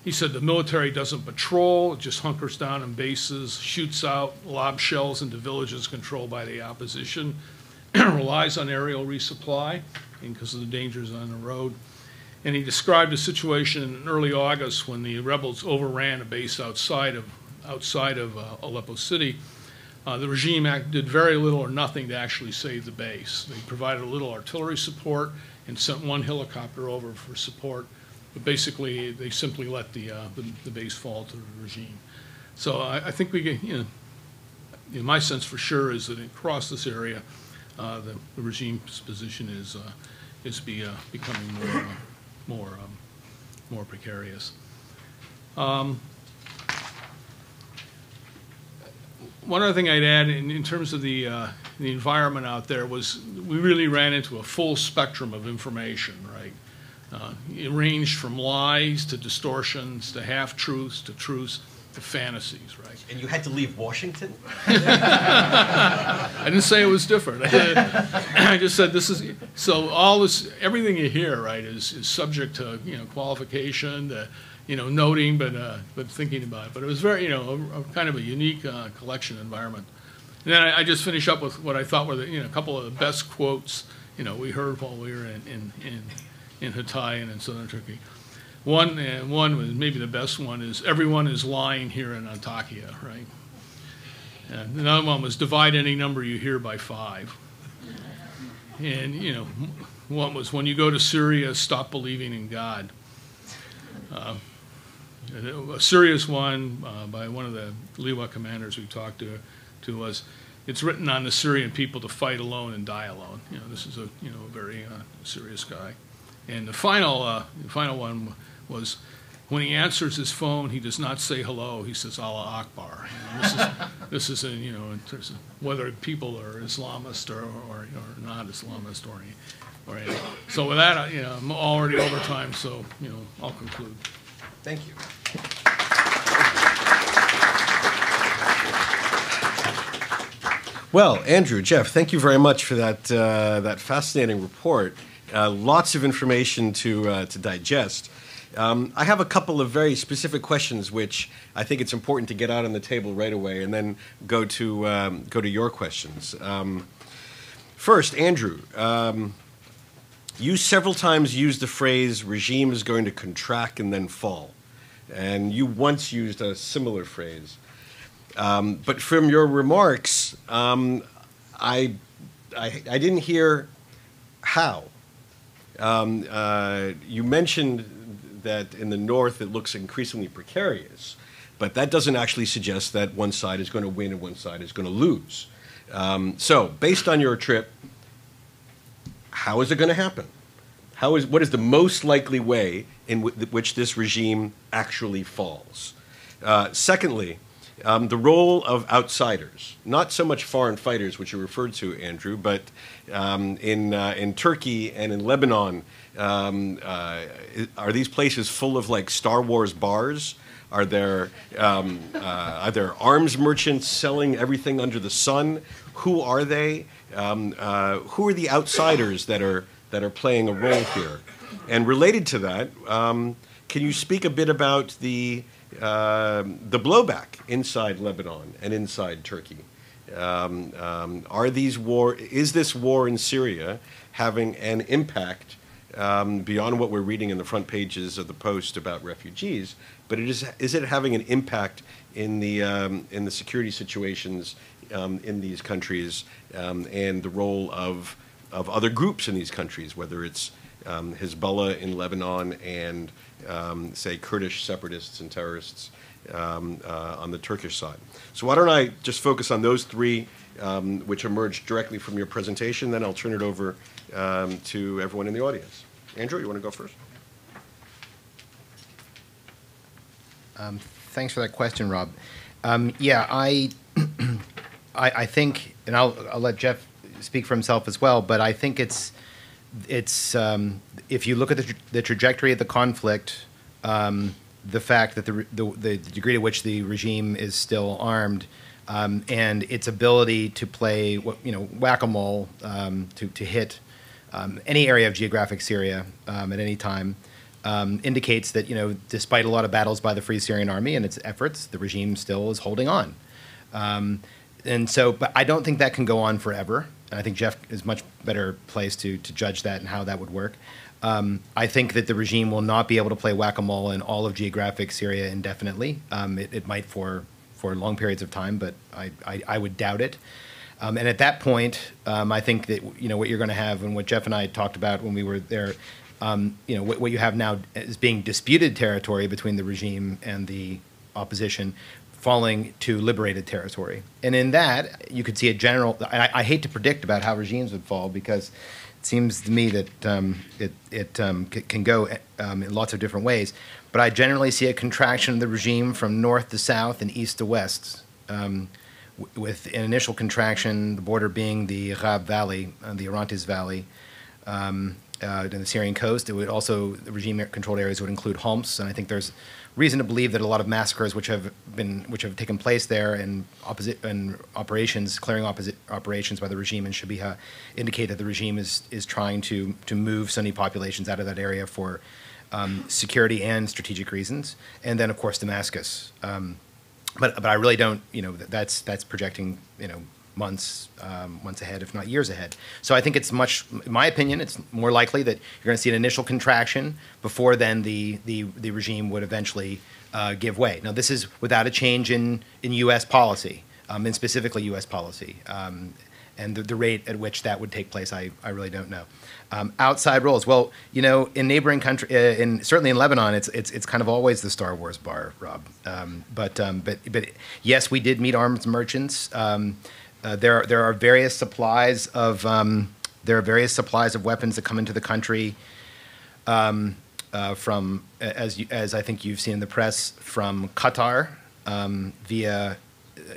He said the military doesn't patrol, it just hunkers down in bases, shoots out, lobs shells into villages controlled by the opposition, relies on aerial resupply because of the dangers on the road. And he described a situation in early August when the rebels overran a base outside of Aleppo City. The regime did very little or nothing to actually save the base. They provided a little artillery support and sent one helicopter over for support, but basically they simply let the base fall to the regime. So I think we get, in my sense for sure is that across this area, the regime's position is becoming more precarious. One other thing I'd add in terms of the environment out there was we really ran into a full spectrum of information, right? It ranged from lies to distortions to half-truths to truths to fantasies, right? And you had to leave Washington? I didn't say it was different. I just said this is, so all this, everything you hear, right, is subject to, qualification, noting, but thinking about it. But it was very, a kind of a unique collection environment. And then I just finish up with what I thought were a couple of the best quotes, we heard while we were in Hatay and in southern Turkey. One was maybe the best one is everyone is lying here in Antakya, right? And another one was divide any number you hear by 5. And one was when you go to Syria, stop believing in God. A serious one by one of the Liwa commanders we talked to was, it's written on the Syrian people to fight alone and die alone. This is a very serious guy. And the final one was, when he answers his phone, he does not say hello. He says Allah Akbar. This is in terms of whether people are Islamist or not Islamist or anything. So with that, I'm already over time, so I'll conclude. Thank you. Well, Andrew, Jeff, thank you very much for that fascinating report. Lots of information to digest. I have a couple of very specific questions, which I think it's important to get out on the table right away, and then go to your questions. First, Andrew, you several times used the phrase "regime is going to contract and then fall," and you once used a similar phrase. But from your remarks, I didn't hear how. You mentioned that in the north it looks increasingly precarious, but that doesn't actually suggest that one side is going to win and one side is going to lose. So, based on your trip, how is it going to happen? What is the most likely way in which this regime actually falls? Secondly, the role of outsiders, not so much foreign fighters, which you referred to, Andrew, but in Turkey and in Lebanon, are these places full of like Star Wars bars? Are there arms merchants selling everything under the sun? Who are they? Who are the outsiders that are playing a role here? And related to that, can you speak a bit about the blowback inside Lebanon and inside Turkey? Is this war in Syria having an impact beyond what we're reading in the front pages of the Post about refugees? But is it having an impact in the security situations in these countries and the role of other groups in these countries, whether it's Hezbollah in Lebanon and say Kurdish separatists and terrorists on the Turkish side? So why don't I just focus on those three which emerged directly from your presentation, then I'll turn it over to everyone in the audience. Andrew, you want to go first? Thanks for that question, Rob. I think, and I'll let Jeff speak for himself as well, but I think it's if you look at the trajectory of the conflict, the fact that the degree to which the regime is still armed, and its ability to play whack-a-mole to hit any area of geographic Syria at any time indicates that despite a lot of battles by the Free Syrian Army and its efforts, the regime still is holding on. But I don't think that can go on forever. And I think Jeff is much better placed to judge that and how that would work. I think that the regime will not be able to play whack-a-mole in all of geographic Syria indefinitely. It might for long periods of time, but I would doubt it. And at that point, I think that what you're going to have, and what Jeff and I talked about when we were there, what you have now is being disputed territory between the regime and the opposition falling to liberated territory. And in that, you could see a general, I hate to predict about how regimes would fall, because it seems to me that it can go in lots of different ways. But I generally see a contraction of the regime from north to south and east to west, with an initial contraction, the border being the Rab Valley, the Orontes Valley, in the Syrian coast. It would also, the regime-controlled areas would include Homs, and I think there's reason to believe that a lot of massacres which have taken place there and clearing operations by the regime in Shabiha indicate that the regime is trying to move Sunni populations out of that area for security and strategic reasons. And then, of course, Damascus. But I really don't, that's projecting, months ahead, if not years ahead. So I think it's in my opinion, it's more likely that you're going to see an initial contraction before then the regime would eventually give way. Now, this is without a change in U.S. policy, and specifically U.S. policy. And the rate at which that would take place, I really don't know. Outside roles, well, in neighboring country, certainly in Lebanon, it's kind of always the Star Wars bar, Rob. But yes, we did meet arms merchants. There are various supplies of weapons that come into the country from, as I think you've seen in the press, from Qatar via.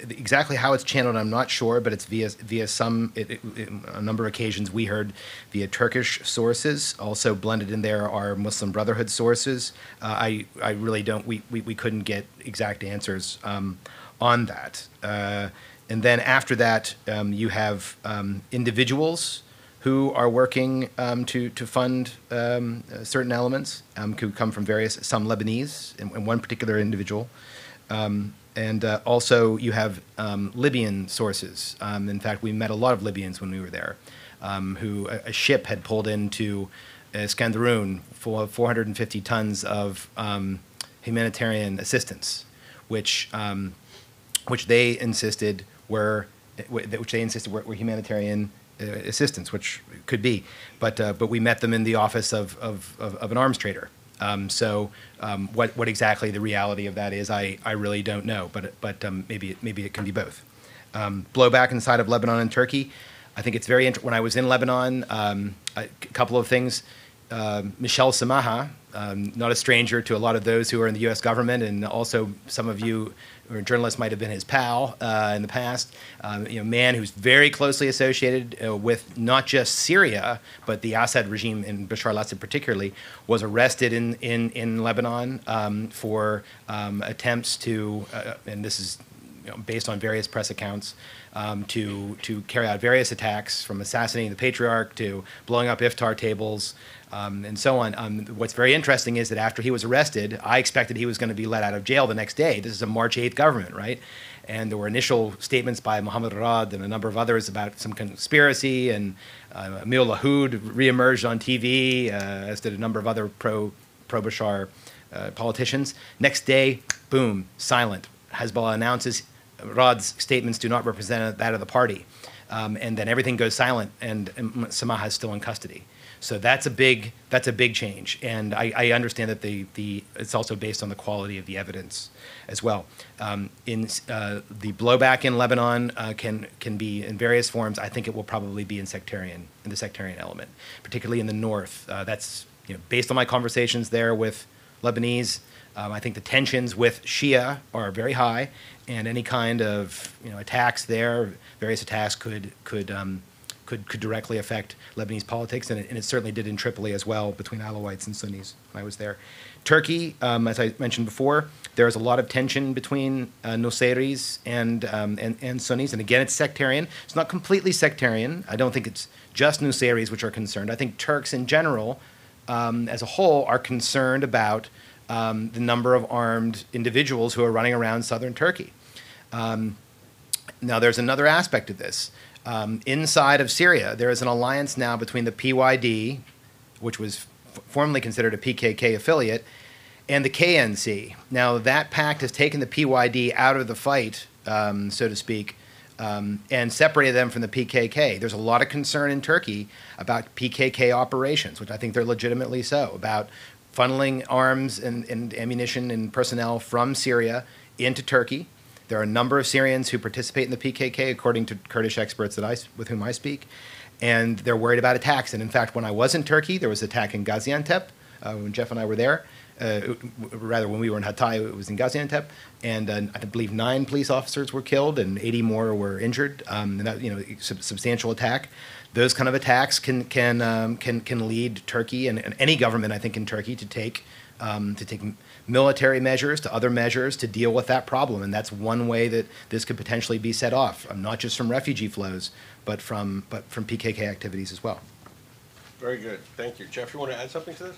Exactly how it's channeled, I'm not sure, but it's via a number of occasions we heard via Turkish sources. Also blended in there are Muslim Brotherhood sources. I really don't. We couldn't get exact answers on that. And then after that, you have individuals who are working to fund certain elements, who come from some Lebanese, and one particular individual. And also you have Libyan sources. In fact, we met a lot of Libyans when we were there, who a ship had pulled into Skandaroon for 450 tons of humanitarian assistance, which they insisted were humanitarian assistance, which could be, but we met them in the office of an arms trader. What exactly the reality of that is, I really don't know. But maybe it can be both. Blowback inside of Lebanon and Turkey. I think it's very interesting. When I was in Lebanon, a couple of things. Michel Samaha, not a stranger to a lot of those who are in the U.S. government, and also some of you who are journalists might have been his pal in the past. Man who's very closely associated with not just Syria, but the Assad regime and Bashar al-Assad particularly, was arrested in Lebanon for attempts to, and this is based on various press accounts, to carry out various attacks, from assassinating the patriarch to blowing up iftar tables, and so on. What's very interesting is that after he was arrested, I expected he was going to be let out of jail the next day. This is a March 8th government, right? And there were initial statements by Mohammed Rad and a number of others about some conspiracy, and Emil Lahoud reemerged on TV, as did a number of other pro-Bashar politicians. Next day, boom, silent. Hezbollah announces Rad's statements do not represent that of the party. And then everything goes silent, and Samaha is still in custody. So that's a big change, and I understand that it's also based on the quality of the evidence as well. The blowback in Lebanon can be in various forms. I think it will probably be in the sectarian element, particularly in the north. That's based on my conversations there with Lebanese. I think the tensions with Shia are very high, and any kind of attacks there, various attacks could could directly affect Lebanese politics, and it certainly did in Tripoli as well, between Alawites and Sunnis when I was there. Turkey, as I mentioned before, there is a lot of tension between Nusayris and Sunnis, and again, it's sectarian. It's not completely sectarian. I don't think it's just Nusayris which are concerned. I think Turks in general, as a whole, are concerned about the number of armed individuals who are running around southern Turkey. Now, there's another aspect of this. Inside of Syria, there is an alliance now between the PYD, which was formerly considered a PKK affiliate, and the KNC. Now, that pact has taken the PYD out of the fight, so to speak, and separated them from the PKK. There's a lot of concern in Turkey about PKK operations, which I think they're legitimately so, about funneling arms and ammunition and personnel from Syria into Turkey. There are a number of Syrians who participate in the PKK, according to Kurdish experts with whom I speak, and they're worried about attacks. And in fact, when I was in Turkey, there was an attack in Gaziantep when Jeff and I were there. Rather, when we were in Hatay, it was in Gaziantep, and I believe 9 police officers were killed and 80 more were injured. And that, substantial attack. Those kind of attacks can lead Turkey and any government, I think, in Turkey to take military measures, to other measures to deal with that problem. And that's one way that this could potentially be set off, not just from refugee flows, but from PKK activities as well. Very good. Thank you. Jeff, you want to add something to this?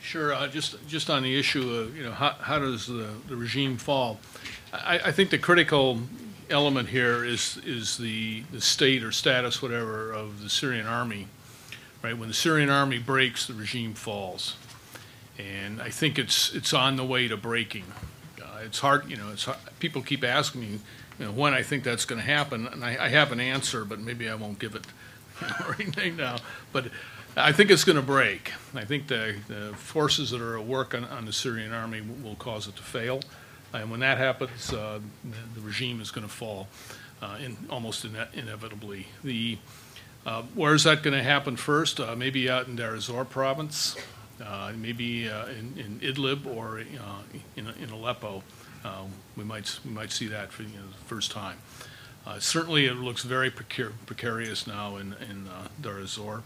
Sure. Just on the issue of how does the regime fall? I think the critical element here is the state or status, whatever, of the Syrian army. Right. When the Syrian army breaks, the regime falls. And I think it's on the way to breaking. It's hard, it's hard. People keep asking me, when I think that's going to happen, and I have an answer, but maybe I won't give it right now. But I think it's going to break. I think the forces that are at work on the Syrian army will cause it to fail, and when that happens, the regime is going to fall, almost inevitably. Where is that going to happen first? Maybe out in Deir ez-Zor province. Maybe in Idlib or in Aleppo, we might see that for the first time. Certainly, it looks very precarious now in Deir ez-Zor.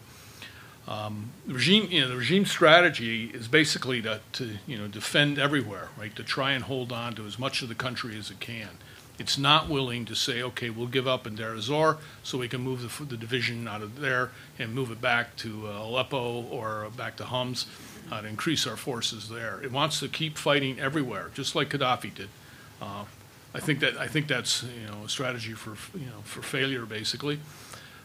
The regime strategy is basically to defend everywhere, right? To try and hold on to as much of the country as it can. It's not willing to say, okay, we'll give up in Deir ez-Zor so we can move the division out of there and move it back to Aleppo or back to Homs to increase our forces there. It wants to keep fighting everywhere, just like Gaddafi did. I think that's a strategy for failure, basically.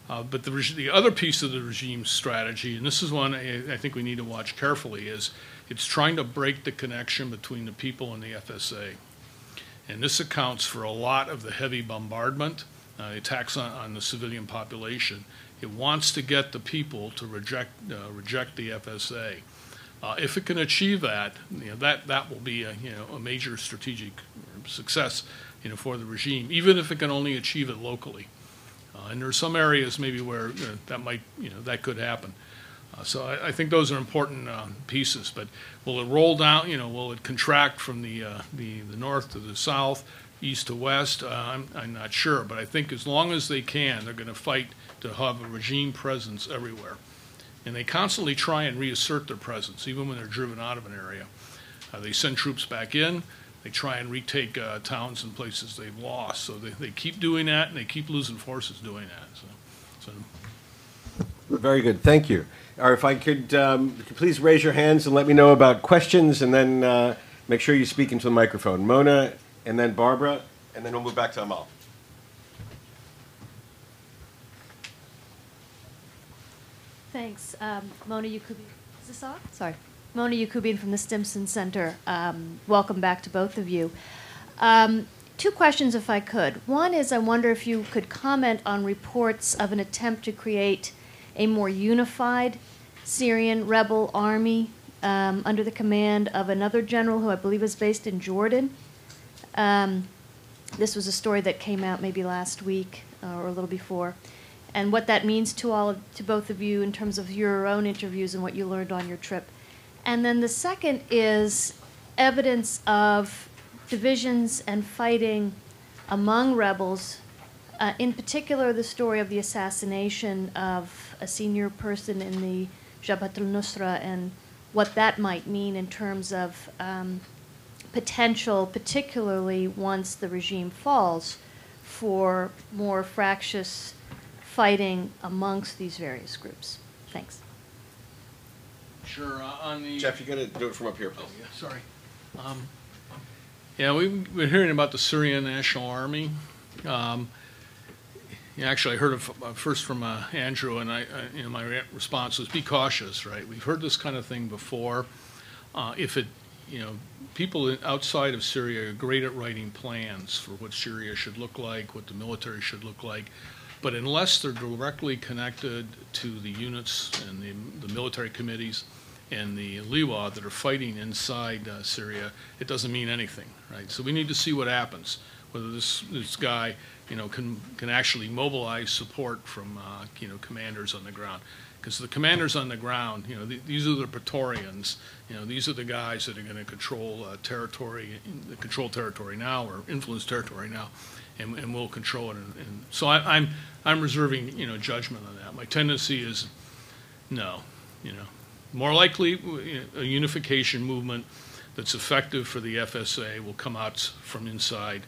But the other piece of the regime's strategy, and this is one I think we need to watch carefully, is it's trying to break the connection between the people and the FSA. And this accounts for a lot of the heavy bombardment, attacks on the civilian population. It wants to get the people to reject the FSA. If it can achieve that, that will be a major strategic success, for the regime, even if it can only achieve it locally. And there are some areas maybe where that could happen. So I think those are important pieces. But will it roll down? Will it contract from the north to the south, east to west? I'm not sure. But I think as long as they can, they're going to fight to have a regime presence everywhere. And they constantly try and reassert their presence, even when they're driven out of an area. They send troops back in. They try and retake towns and places they've lost. So they keep doing that, and they keep losing forces doing that. So. Very good. Thank you. Or if I could, please raise your hands and let me know about questions, and then make sure you speak into the microphone. Mona, and then Barbara, and then we'll move back to Amal. Thanks. Mona Yakubian. Is this on? Sorry. Mona Yakubian from the Stimson Center. Welcome back to both of you. 2 questions, if I could. One is I wonder if you could comment on reports of an attempt to create a more unified Syrian rebel army under the command of another general who I believe is based in Jordan. This was a story that came out maybe last week or a little before. And what that means to both of you in terms of your own interviews and what you learned on your trip. And then the second is evidence of divisions and fighting among rebels In particular, the story of the assassination of a senior person in the Jabhat al-Nusra and what that might mean in terms of potential, particularly once the regime falls, for more fractious fighting amongst these various groups. Thanks. Sure. On the Jeff, you got to do it from up here, please. Oh, yeah, sorry. Yeah, we've been hearing about the Syrian National Army. Yeah, actually, I heard of first from Andrew, and my response was, be cautious, right? We've heard this kind of thing before. People outside of Syria are great at writing plans for what Syria should look like, what the military should look like, but unless they're directly connected to the units and the military committees and the Liwa that are fighting inside Syria, it doesn't mean anything, right? So we need to see what happens, whether this guy, can actually mobilize support from, commanders on the ground. Because the commanders on the ground, these are the Praetorians, these are the guys that are going to control territory now, or influence territory now, and will control it. And so I'm reserving, judgment on that. My tendency is no, more likely a unification movement that's effective for the FSA will come out from inside,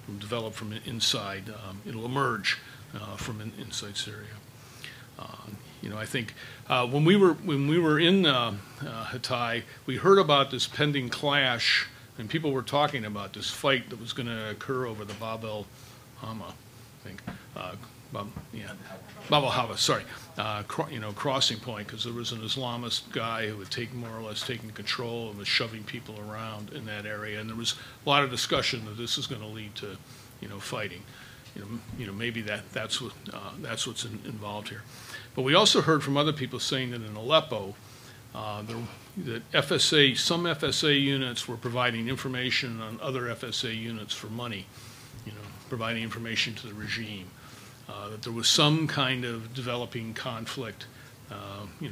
will develop from inside. It'll emerge from inside Syria. I think when we were in Hatay, we heard about this pending clash, and people were talking about this fight that was going to occur over the Bab el Hama, I think. Bab el Hava, sorry, crossing point, because there was an Islamist guy who had more or less taken control and was shoving people around in that area, and there was a lot of discussion that this is going to lead to, fighting. Maybe that's what's involved here. But we also heard from other people saying that in Aleppo, that some FSA units were providing information on other FSA units for money, providing information to the regime. That there was some kind of developing conflict,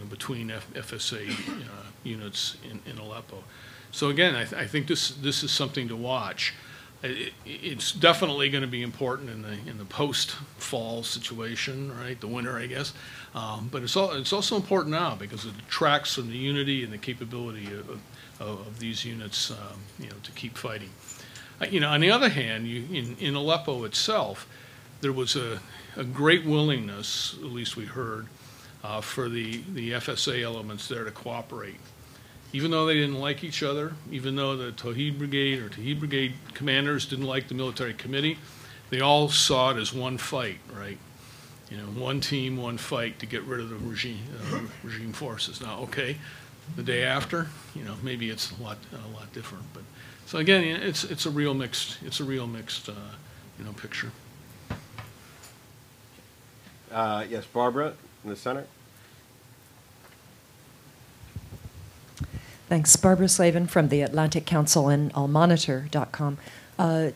between FSA units in Aleppo. So again, I think this is something to watch. It's definitely going to be important in the post-fall situation, right? The winter, I guess. But it's also important now because it detracts from the unity and the capability of these units, to keep fighting. On the other hand, in Aleppo itself, there was a great willingness, at least we heard, for the FSA elements there to cooperate. Even though they didn't like each other, even though the Tawhid Brigade commanders didn't like the military committee, they all saw it as one fight, right? One team, one fight to get rid of the regime forces. Now, okay, the day after, maybe it's a lot different. But so again, it's a real mixed picture. Yes, Barbara in the center. Thanks. Barbara Slavin from the Atlantic Council and allmonitor.com.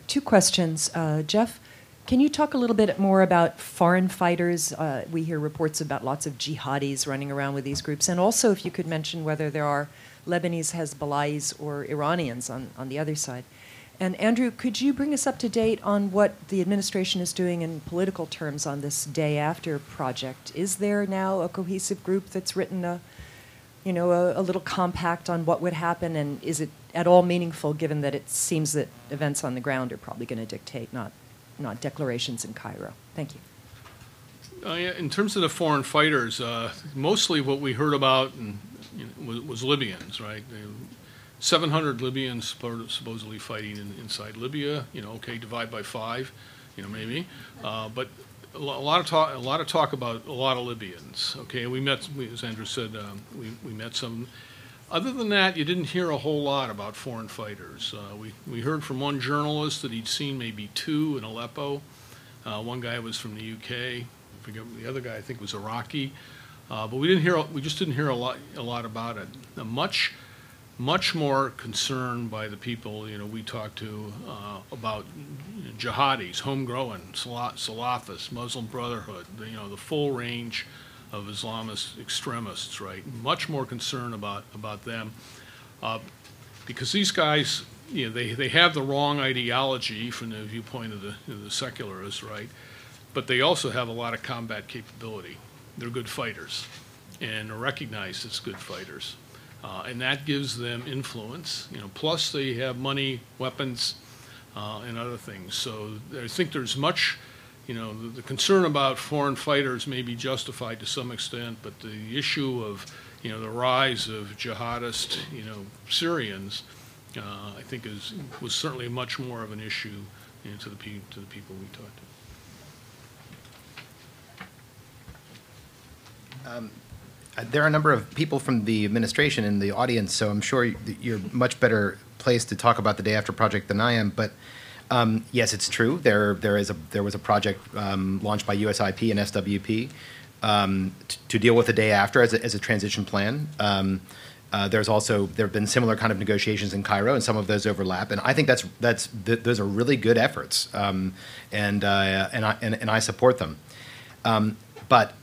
Two questions. Jeff, can you talk a little bit more about foreign fighters? We hear reports about lots of jihadis running around with these groups. And also, if you could mention whether there are Lebanese Hezbollahis or Iranians on the other side. And Andrew, could you bring us up to date on what the administration is doing in political terms on this Day After project? Is there now a cohesive group that's written a little compact on what would happen, and is it at all meaningful given that it seems that events on the ground are probably going to dictate, not declarations in Cairo? Thank you. Yeah, in terms of the foreign fighters, mostly what we heard about was Libyans, right? 700 Libyans supposedly fighting inside Libya. Okay, divide by 5, maybe, but a lot of talk about a lot of Libyans. Okay, as Andrew said, we met some. Other than that, you didn't hear a whole lot about foreign fighters. We heard from one journalist that he'd seen maybe 2 in Aleppo. One guy was from the UK. I forget, the other guy I think was Iraqi. But we just didn't hear a lot about it. Much more concern by the people we talked to about jihadis, homegrown, Salafists, Muslim Brotherhood, the full range of Islamist extremists, right? Much more concern about them because these guys, they have the wrong ideology from the viewpoint of the secularists, right? but they also have a lot of combat capability. They're good fighters and are recognized as good fighters. And that gives them influence, plus they have money, weapons, and other things. So I think there's much, the concern about foreign fighters may be justified to some extent, but the issue of, the rise of jihadist, Syrians, I think was certainly much more of an issue to the people we talked to. There are a number of people from the administration in the audience, so I'm sure you're much better placed to talk about the Day After project than I am. But yes, it's true. There was a project launched by USIP and SWP to deal with the Day After as a transition plan. There have been similar kind of negotiations in Cairo, and some of those overlap. And I think those are really good efforts, and I support them. But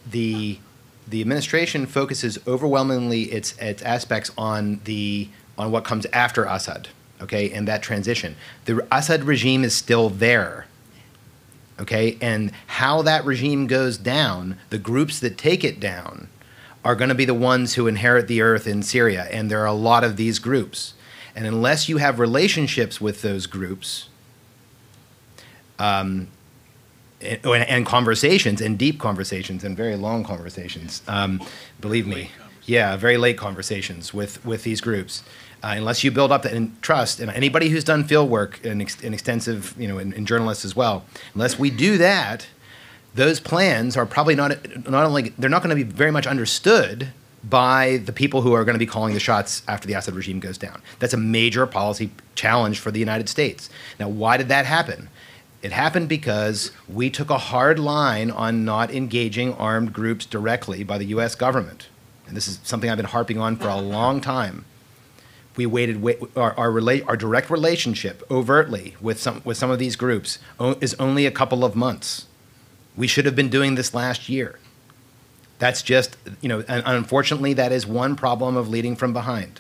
the administration focuses overwhelmingly its aspects on what comes after Assad, okay, and that transition. The Assad regime is still there, okay, and how that regime goes down, the groups that take it down are going to be the ones who inherit the earth in Syria, and there are a lot of these groups. And unless you have relationships with those groups, and conversations, and deep conversations, and very long conversations, believe me, very late conversations with these groups. Unless you build up that trust, and anybody who's done field work and extensive, and journalists as well, unless we do that, those plans are probably not only, they're not going to be very much understood by the people who are going to be calling the shots after the Assad regime goes down. That's a major policy challenge for the United States. Now, why did that happen? It happened because we took a hard line on not engaging armed groups directly by the U.S. government. And this is something I've been harping on for a long time. We waited. Our direct relationship overtly with some of these groups is only a couple of months. We should have been doing this last year. That's just, and unfortunately, that is one problem of leading from behind.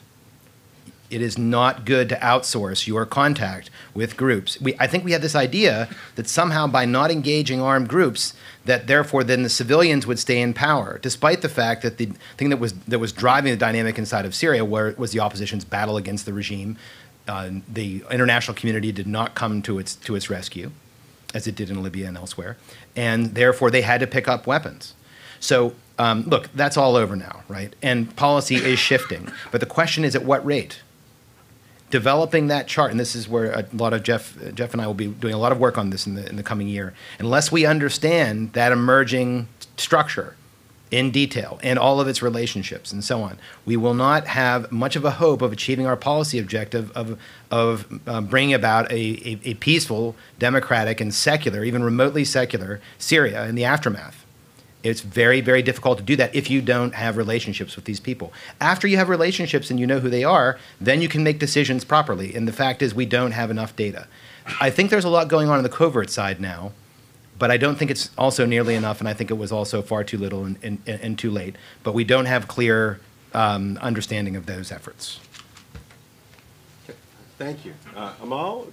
It is not good to outsource your contact with groups. I think we had this idea that somehow by not engaging armed groups, that therefore then the civilians would stay in power, despite the fact that the thing that was driving the dynamic inside of Syria was the opposition's battle against the regime. The international community did not come to its rescue, as it did in Libya and elsewhere, and therefore they had to pick up weapons. So look, that's all over now, right? And policy is shifting, but the question is at what rate? Developing that chart, and this is where a lot of Jeff and I will be doing a lot of work on this in the coming year. Unless we understand that emerging structure in detail and all of its relationships and so on, we will not have much of a hope of achieving our policy objective of bringing about a peaceful, democratic, and secular, even remotely secular Syria in the aftermath. It's very, very difficult to do that if you don't have relationships with these people. After you have relationships and you know who they are, then you can make decisions properly. And the fact is we don't have enough data. I think there's a lot going on the covert side now, but I don't think it's also nearly enough, and I think it was also far too little and too late. But we don't have clear understanding of those efforts. Thank you. Amal?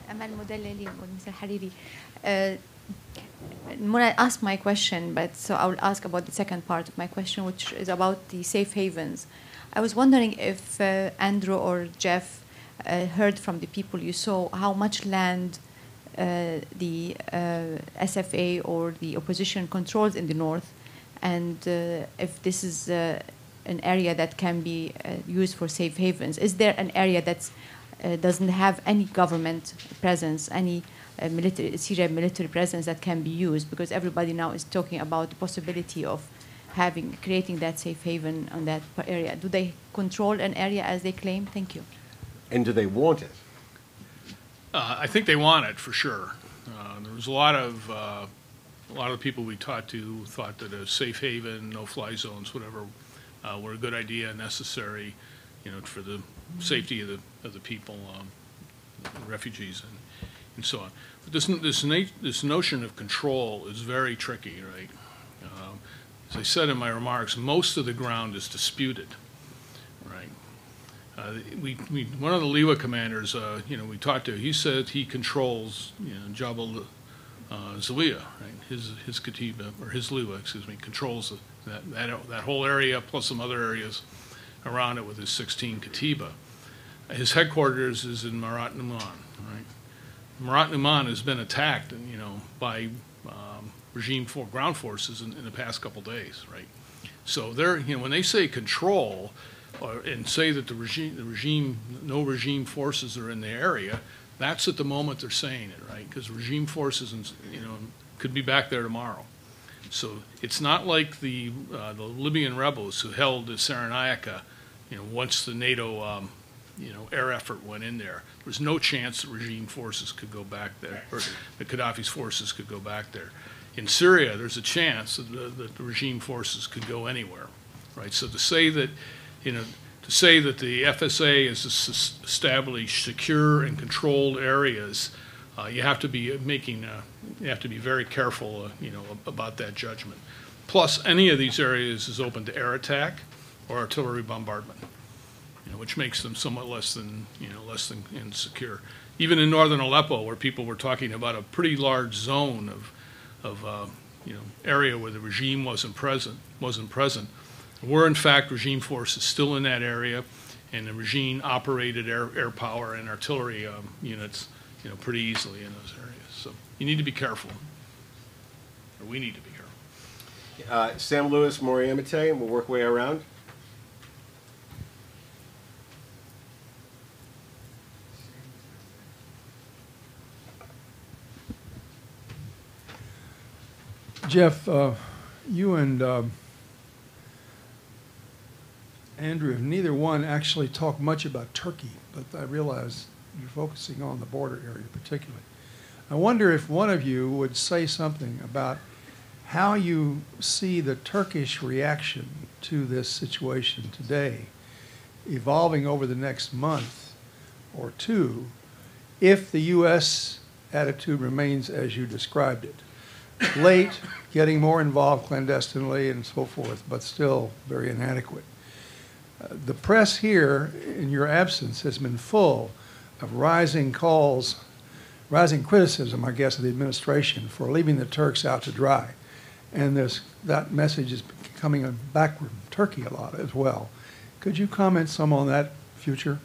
Amal Modelleli or Mr. Hariri. When I ask my question, but so I will ask about the second part of my question, which is about the safe havens. I was wondering if Andrew or Jeff heard from the people you saw how much land the SFA or the opposition controls in the north, and if this is an area that can be used for safe havens. Is there an area that doesn't have any government presence, any Syrian military presence that can be used? Because everybody now is talking about the possibility of creating that safe haven on that area. Do they control an area as they claim? Thank you. And do they want it? I think they want it for sure. There was a lot of people we talked to thought that a safe haven, no-fly zones, whatever, were a good idea, necessary, for the safety of the people, refugees, and so on. But this notion of control is very tricky, right? As I said in my remarks, most of the ground is disputed, right? One of the Liwa commanders, we talked to, he said he controls, Jabal Zawiya, right? His Katiba, or his Liwa, excuse me, controls that whole area plus some other areas around it with his 16 Katiba. His headquarters is in Marat Numan, right? Marat Numan has been attacked, by regime ground forces in the past couple days, right? So when they say control, and say that no regime forces are in the area, that's at the moment they're saying it, right? Because regime forces, could be back there tomorrow. So it's not like the Libyan rebels who held Cyrenaica, once the NATO, air effort went in there. There was no chance that regime forces could go back there, or that Gaddafi's forces could go back there. In Syria, there's a chance that the regime forces could go anywhere, right? So to say that the FSA has established secure and controlled areas, you have to be very careful, about that judgment. Plus, any of these areas is open to air attack or artillery bombardment, which makes them somewhat less than insecure. Even in northern Aleppo, where people were talking about a pretty large zone of area where the regime wasn't present, were in fact regime forces still in that area, and the regime operated air power and artillery units, pretty easily in those areas. So you need to be careful, or we need to be careful. Sam Lewis, Maury Amate, and we'll work our way around. Jeff, you and Andrew, neither one actually talked much about Turkey, but I realize you're focusing on the border area particularly. I wonder if one of you would say something about how you see the Turkish reaction to this situation today evolving over the next month or two if the U.S. attitude remains as you described it. Late, getting more involved clandestinely and so forth, but still very inadequate. The press here, in your absence, has been full of rising criticism, I guess, of the administration for leaving the Turks out to dry. And that message is coming back from Turkey a lot as well. Could you comment some on that future?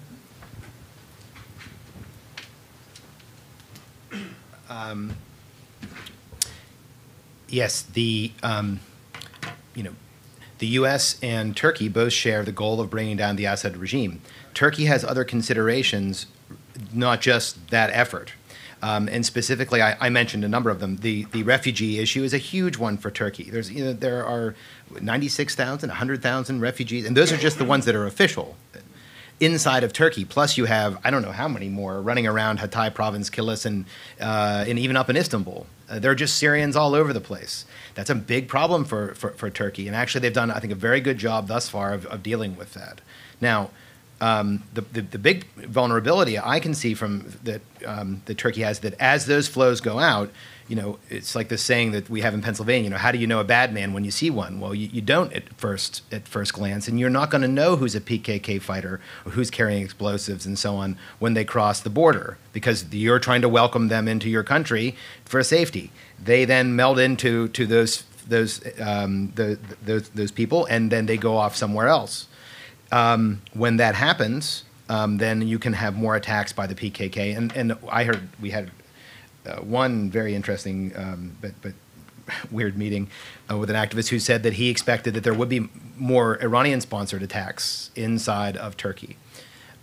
Yes, the U.S. and Turkey both share the goal of bringing down the Assad regime. Turkey has other considerations, not just that effort. And specifically, I mentioned a number of them. The refugee issue is a huge one for Turkey. There are 96,000, 100,000 refugees, and those are just the ones that are official inside of Turkey. Plus, you have I don't know how many more running around Hatay province, Kilis, and even up in Istanbul. There are just Syrians all over the place. That's a big problem for Turkey, and actually, they've done I think a very good job thus far of dealing with that. Now, the big vulnerability I can see from that Turkey has that as those flows go out, it's like the saying that we have in Pennsylvania. How do you know a bad man when you see one? Well, you don't at first glance, and you're not going to know who's a PKK fighter or who's carrying explosives and so on when they cross the border because you're trying to welcome them into your country for safety. They then meld into those people, and then they go off somewhere else. When that happens, then you can have more attacks by the PKK. And I heard we had one very interesting but weird meeting with an activist who said that he expected that there would be more Iranian-sponsored attacks inside of Turkey.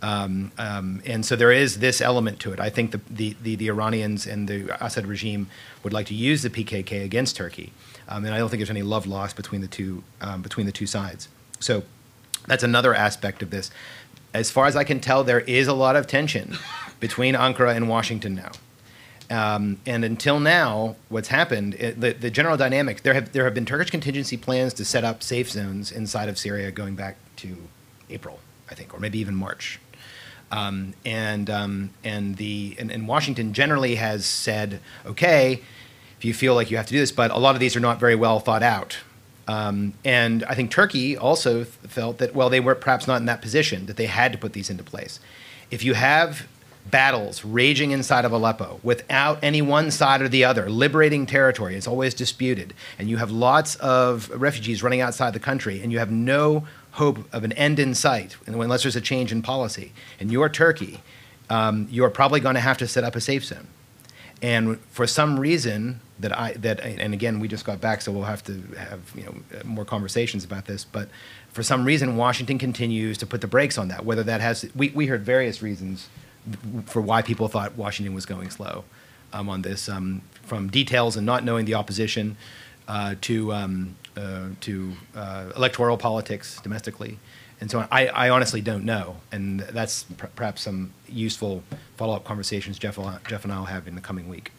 And so there is this element to it. I think the Iranians and the Assad regime would like to use the PKK against Turkey. And I don't think there's any love lost between the two sides. So that's another aspect of this. As far as I can tell, there is a lot of tension between Ankara and Washington now. And until now, what's happened, the general dynamics, there have been Turkish contingency plans to set up safe zones inside of Syria going back to April, I think, or maybe even March. And Washington generally has said, okay, if you feel like you have to do this, but a lot of these are not very well thought out. And I think Turkey also felt that, well, they were perhaps not in that position, that they had to put these into place. If you have battles raging inside of Aleppo without any one side or the other liberating territory, it's always disputed, and you have lots of refugees running outside the country, and you have no hope of an end in sight unless there's a change in policy, and you're Turkey, you're probably going to have to set up a safe zone. And for some reason and again, we just got back, so we'll have to have more conversations about this. But for some reason, Washington continues to put the brakes on that. Whether that has, we heard various reasons for why people thought Washington was going slow on this, from details and not knowing the opposition to electoral politics domestically. And so I honestly don't know, and that's perhaps some useful follow-up conversations Jeff and I will have in the coming week.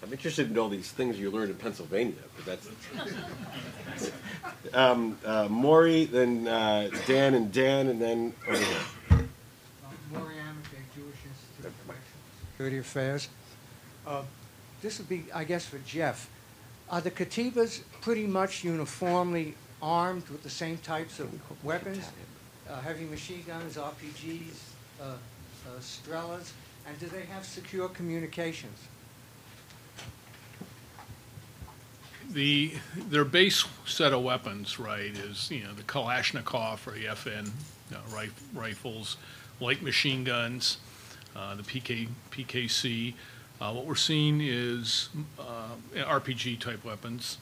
I'm interested in all these things you learned in Pennsylvania, but that's Maury, then Dan, and then over here. Maury Amick, Jewish Institute of Security Affairs. This would be, I guess, for Jeff. Are the katibas pretty much uniformly armed with the same types of weapons, heavy machine guns, RPGs, Strellas, and do they have secure communications? Their base set of weapons, right, is the Kalashnikov or the FN rifles, light machine guns, the PKC. What we're seeing is RPG type weapons.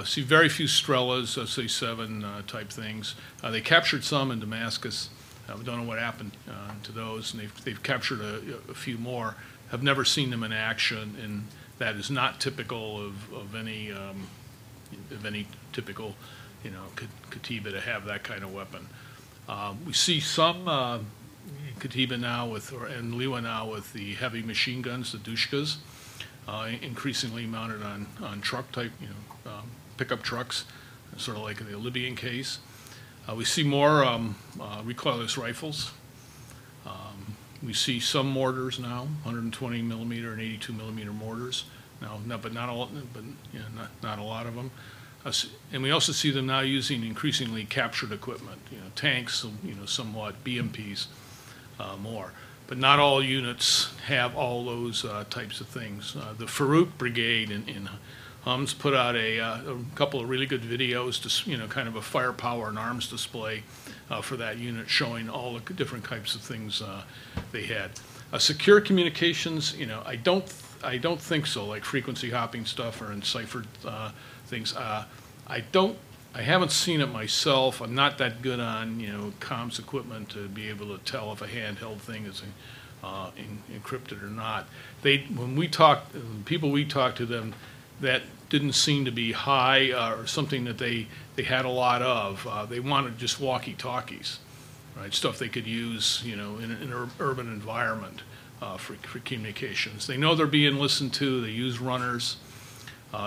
See very few Strellas, SA-7 type things. They captured some in Damascus. We don't know what happened to those, and they've captured a few more. Have never seen them in action, and that is not typical of any typical katiba to have that kind of weapon. We see some katiba now and Liwa now with the heavy machine guns, the dushkas, increasingly mounted on truck type, pickup trucks, sort of like in the Libyan case. We see more recoilless rifles. We see some mortars now, 120 millimeter and 82 millimeter mortars. But not a lot of them. And we also see them now using increasingly captured equipment, tanks, somewhat BMPs, more. But not all units have all those types of things. The Farouk Brigade in Homs put out a couple of really good videos, to kind of a firepower and arms display for that unit, showing all the different types of things they had. Secure communications, I don't think so, like frequency hopping stuff or enciphered things. I haven't seen it myself. I'm not that good on comms equipment to be able to tell if a handheld thing is encrypted or not. When people we talked to them, that didn't seem to be high or something that they had a lot of. They wanted just walkie-talkies, right? Stuff they could use in an urban environment for communications. They know they're being listened to. They use runners.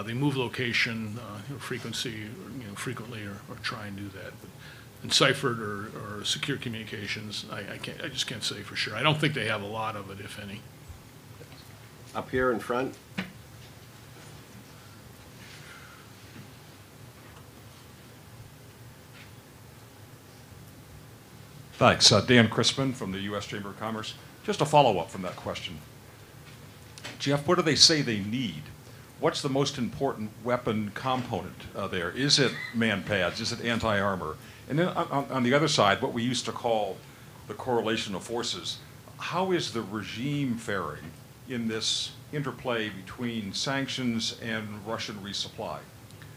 They move location, frequency, frequently, or try and do that. But enciphered or secure communications, I just can't say for sure. I don't think they have a lot of it, if any. Up here in front. Thanks. Dan Crispin from the U.S. Chamber of Commerce. Just a follow-up from that question. Jeff, what do they say they need? What's the most important weapon component there? Is it man-pads? Is it anti-armor? And then on the other side, what we used to call the correlation of forces, how is the regime faring in this interplay between sanctions and Russian resupply?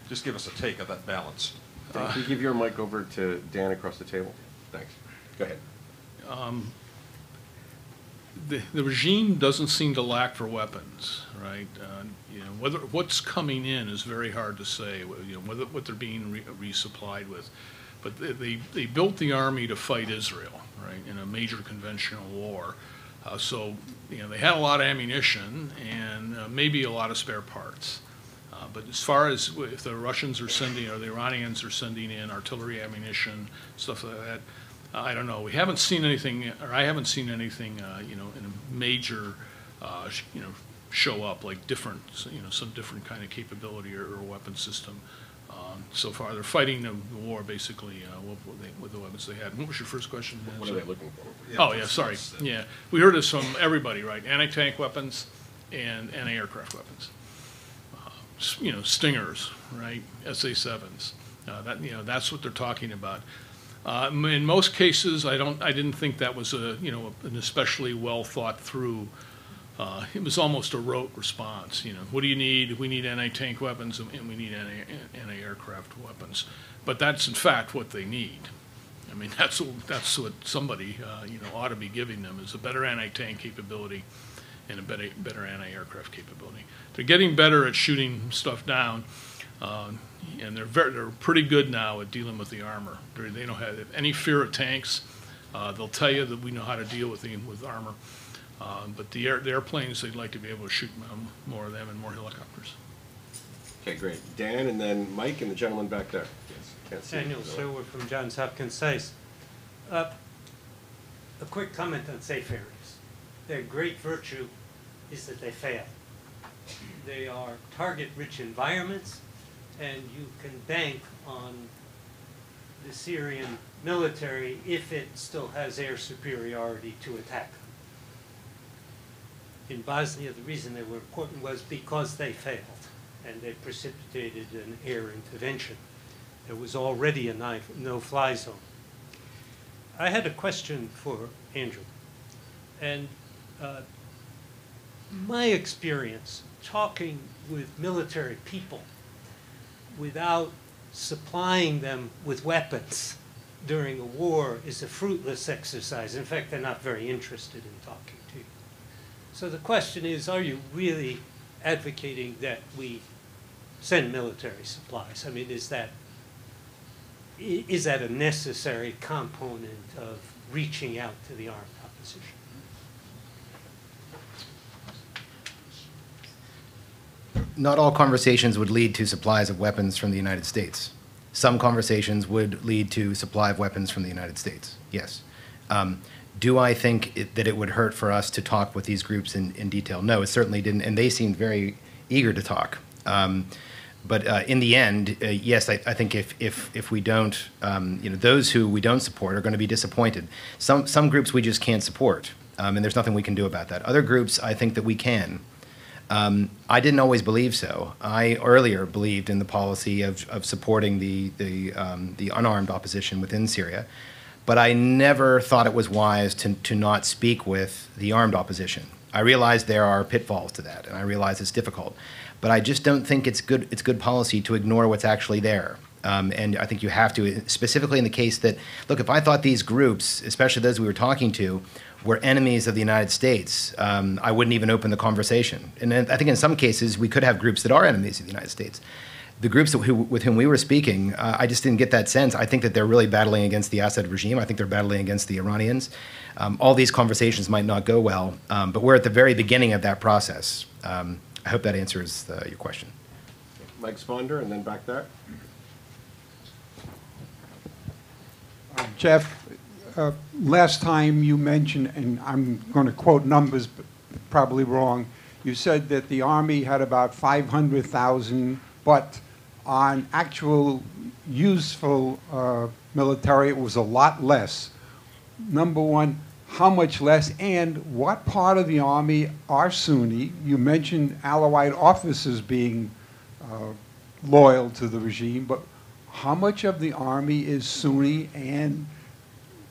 Just give us a take of that balance. Can you give your mic over to Dan across the table? Thanks. Go ahead. The regime doesn't seem to lack for weapons, right? Whether what's coming in is very hard to say. What they're being resupplied with, but they built the army to fight Israel, right, in a major conventional war. So they had a lot of ammunition and maybe a lot of spare parts. But as far as if the Russians are sending or the Iranians are sending in artillery ammunition, stuff like that, I don't know. We haven't seen anything, or I haven't seen anything, in a major, show up like different, some different kind of capability or weapon system So far, they're fighting the war basically with the weapons they had. What was your first question? What are they looking for? Oh, yeah, sorry. Yeah, we heard this from everybody, right? Anti-tank weapons and anti-aircraft weapons. Stingers, right? SA-7s. That's what they're talking about. In most cases, I didn't think that was an especially well thought through. It was almost a rote response. What do you need? We need anti-tank weapons and we need anti-aircraft weapons. But that's in fact what they need. I mean, that's what somebody ought to be giving them, is a better anti-tank capability and a better anti-aircraft capability. They're getting better at shooting stuff down, and they're pretty good now at dealing with the armor. They don't have any fear of tanks. They'll tell you that we know how to deal with armor. But the airplanes, they'd like to be able to shoot more of them and more helicopters. Okay, great. Dan, and then Mike, and the gentleman back there. Yes, can't see. Daniel Silver from Johns Hopkins SACE. A quick comment on safe areas. Their great virtue is that they fail. They are target-rich environments, and you can bank on the Syrian military, if it still has air superiority, to attack them. In Bosnia, the reason they were important was because they failed, and they precipitated an air intervention. There was already a no-fly zone. I had a question for Andrew, and my experience talking with military people without supplying them with weapons during a war is a fruitless exercise. In fact, they're not very interested in talking to you. So the question is, are you really advocating that we send military supplies? I mean, is that a necessary component of reaching out to the armed opposition? Not all conversations would lead to supplies of weapons from the United States. Some conversations would lead to supply of weapons from the United States, yes. Do I think that it would hurt for us to talk with these groups in detail? No, it certainly didn't, and they seemed very eager to talk. But in the end, yes, I think if we don't, those who we don't support are going to be disappointed. Some groups we just can't support, and there's nothing we can do about that. Other groups, I think that we can. I didn't always believe so. I earlier believed in the policy of supporting the unarmed opposition within Syria, but I never thought it was wise to not speak with the armed opposition. I realize there are pitfalls to that, and I realize it's difficult, but I just don't think it's good policy to ignore what's actually there. And I think you have to, specifically in the case that, look, if I thought these groups, especially those we were talking to, were enemies of the United States, I wouldn't even open the conversation. And I think in some cases we could have groups that are enemies of the United States. The groups with whom we were speaking, I just didn't get that sense. I think that they're really battling against the Assad regime. I think they're battling against the Iranians. All these conversations might not go well, but we're at the very beginning of that process. I hope that answers your question. Mike Sponder, and then back there. Jeff, last time you mentioned, and I'm going to quote numbers, but probably wrong, you said that the Army had about 500,000, but on actual useful military, it was a lot less. Number one, how much less, and what part of the Army are Sunni? You mentioned Alawite officers being loyal to the regime, but how much of the Army is Sunni and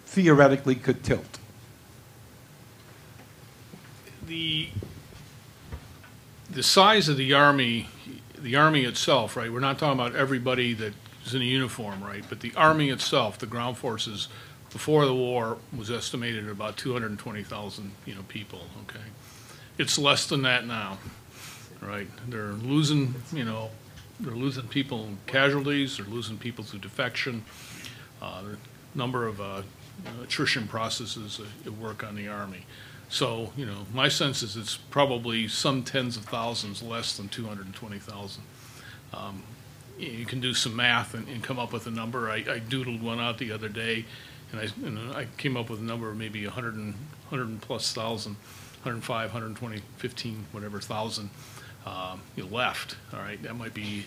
theoretically could tilt? The size of the Army itself, right? We're not talking about everybody that is in a uniform, right? But the Army itself, the ground forces, before the war was estimated at about 220,000, people. Okay, it's less than that now, right? They're losing, they're losing people in casualties. They're losing people through defection. The number of attrition processes at work on the Army. So, my sense is it's probably some tens of thousands less than 220,000. You can do some math and come up with a number. I doodled one out the other day, and I came up with a number of maybe 100 plus thousand, 105, 120, 15, whatever thousand left. All right, that might be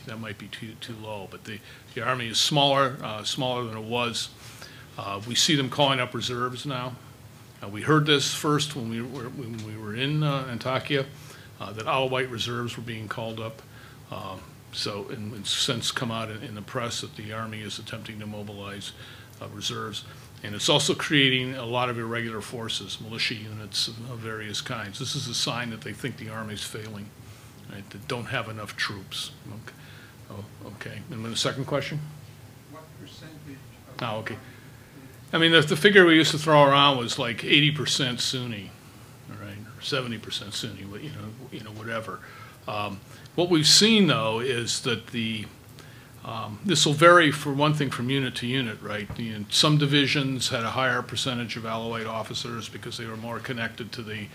too low. But the Army is smaller than it was. We see them calling up reserves now. We heard this first when we were in Antakya, that all-white reserves were being called up. So, and it's since come out in the press that the Army is attempting to mobilize reserves. And it's also creating a lot of irregular forces, militia units of various kinds. This is a sign that they think the Army's failing, right? That don't have enough troops. Okay. Oh, okay. And then the second question? What percentage? Oh, okay. I mean, the figure we used to throw around was like 80% Sunni, all right, or 70% Sunni, whatever. What we've seen, though, is that this will vary, for one thing, from unit to unit, right? Some divisions had a higher percentage of Alawite officers because they were more connected to the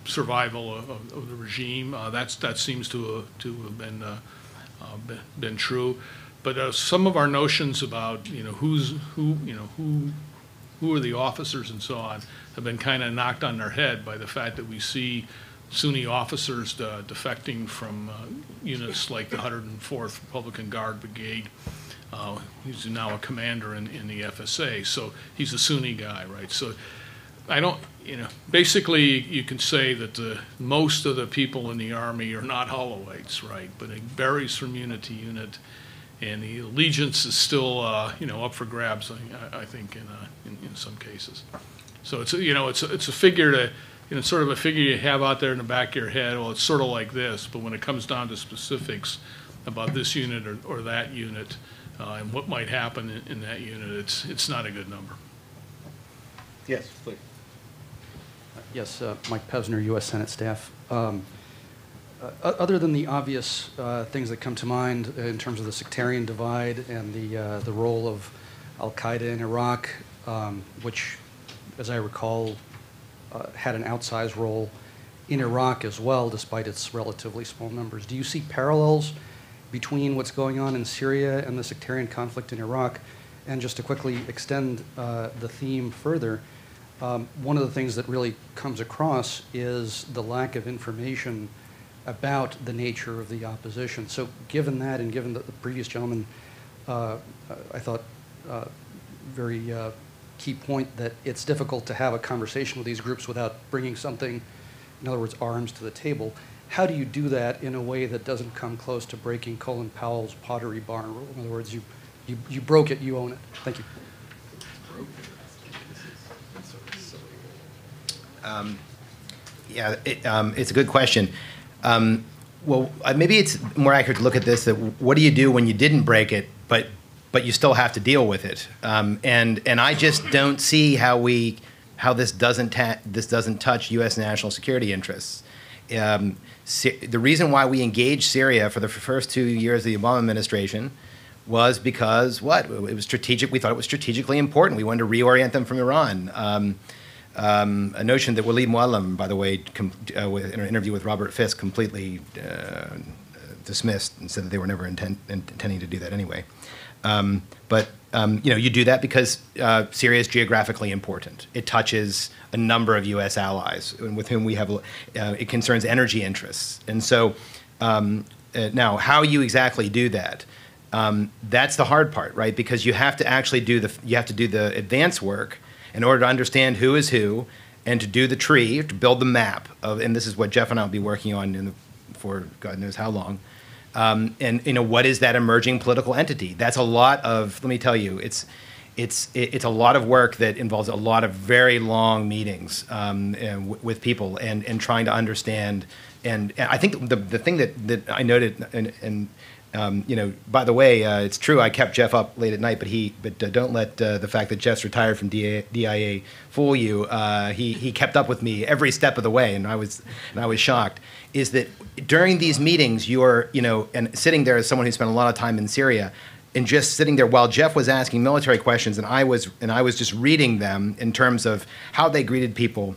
survival of the regime. That seems to have been true. But some of our notions about who are the officers and so on have been kind of knocked on their head by the fact that we see Sunni officers defecting from units like the 104th Republican Guard Brigade. He's now a commander in the FSA, so he's a Sunni guy, right? So I don't, basically you can say that most of the people in the Army are not Alawites, right? But it varies from unit to unit. And the allegiance is still, up for grabs, I think, in some cases. So it's a figure sort of a figure you have out there in the back of your head. Well, it's sort of like this, but when it comes down to specifics about this unit or that unit and what might happen in that unit, it's not a good number. Yes, please. Yes, Mike Pesner, U.S. Senate staff. Other than the obvious things that come to mind in terms of the sectarian divide and the role of al-Qaeda in Iraq, which, as I recall, had an outsized role in Iraq as well, despite its relatively small numbers. Do you see parallels between what's going on in Syria and the sectarian conflict in Iraq? And just to quickly extend the theme further, one of the things that really comes across is the lack of information about the nature of the opposition. So given that, and given that the previous gentleman, I thought, very key point that it's difficult to have a conversation with these groups without bringing something, in other words, arms to the table. How do you do that in a way that doesn't come close to breaking Colin Powell's Pottery Barn rule? In other words, you broke it, you own it. Thank you. It's a good question. Well, maybe it's more accurate to look at this, that what do you do when you didn't break it, but you still have to deal with it? And I just don't see how this doesn't touch U.S. national security interests. The reason why we engaged Syria for the first 2 years of the Obama administration was because it was strategic. We thought it was strategically important. We wanted to reorient them from Iran. A notion that Walid Muallim, by the way, in an interview with Robert Fisk, completely dismissed and said that they were never intending to do that anyway. But you do that because Syria is geographically important. It touches a number of U.S. allies with whom we have. It concerns energy interests, and so now how you exactly do that. That's the hard part, right? Because you have to actually do the advance work in order to understand who is who, and to do the tree, to build the map of, and this is what Jeff and I will be working on for God knows how long. And what is that emerging political entity? That's a lot of. Let me tell you, it's a lot of work that involves a lot of very long meetings with people and trying to understand. And I think the thing that I noted and by the way, it's true. I kept Jeff up late at night, but don't let the fact that Jeff's retired from DIA fool you. He kept up with me every step of the way, and I was shocked. Is that during these meetings, you're and sitting there as someone who spent a lot of time in Syria, and just sitting there while Jeff was asking military questions, and I was just reading them in terms of how they greeted people.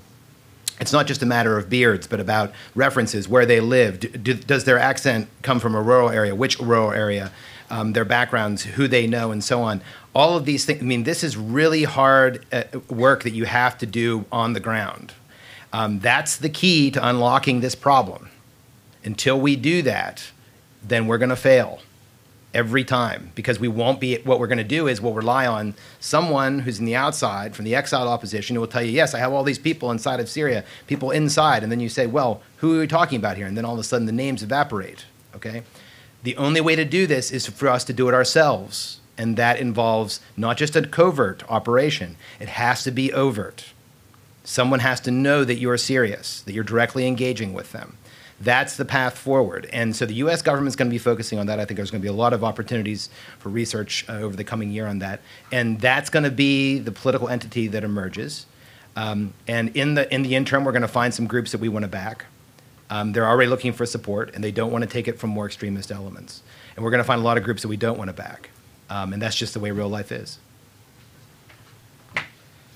It's not just a matter of beards, but about references, where they lived. Does their accent come from a rural area? Which rural area? Their backgrounds, who they know, and so on. All of these things. I mean, this is really hard work that you have to do on the ground. That's the key to unlocking this problem. Until we do that, then we're going to fail every time, because we won't be, what we're going to do is we'll rely on someone who's in the outside from the exiled opposition who will tell you, yes, I have all these people inside of Syria, people inside. And then you say, well, who are we talking about here? And then all of a sudden the names evaporate, okay? The only way to do this is for us to do it ourselves. And that involves not just a covert operation. It has to be overt. Someone has to know that you're serious, that you're directly engaging with them. That's the path forward. And so the U.S. government is going to be focusing on that. I think there's going to be a lot of opportunities for research over the coming year on that. And that's going to be the political entity that emerges. And in the interim, we're going to find some groups that we want to back. They're already looking for support, and they don't want to take it from more extremist elements. And we're going to find a lot of groups that we don't want to back. And that's just the way real life is.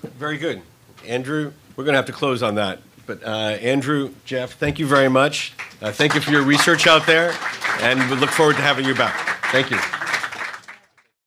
Very good. Andrew, we're going to have to close on that. But Andrew, Jeff, thank you very much. Thank you for your research out there, and we look forward to having you back. Thank you.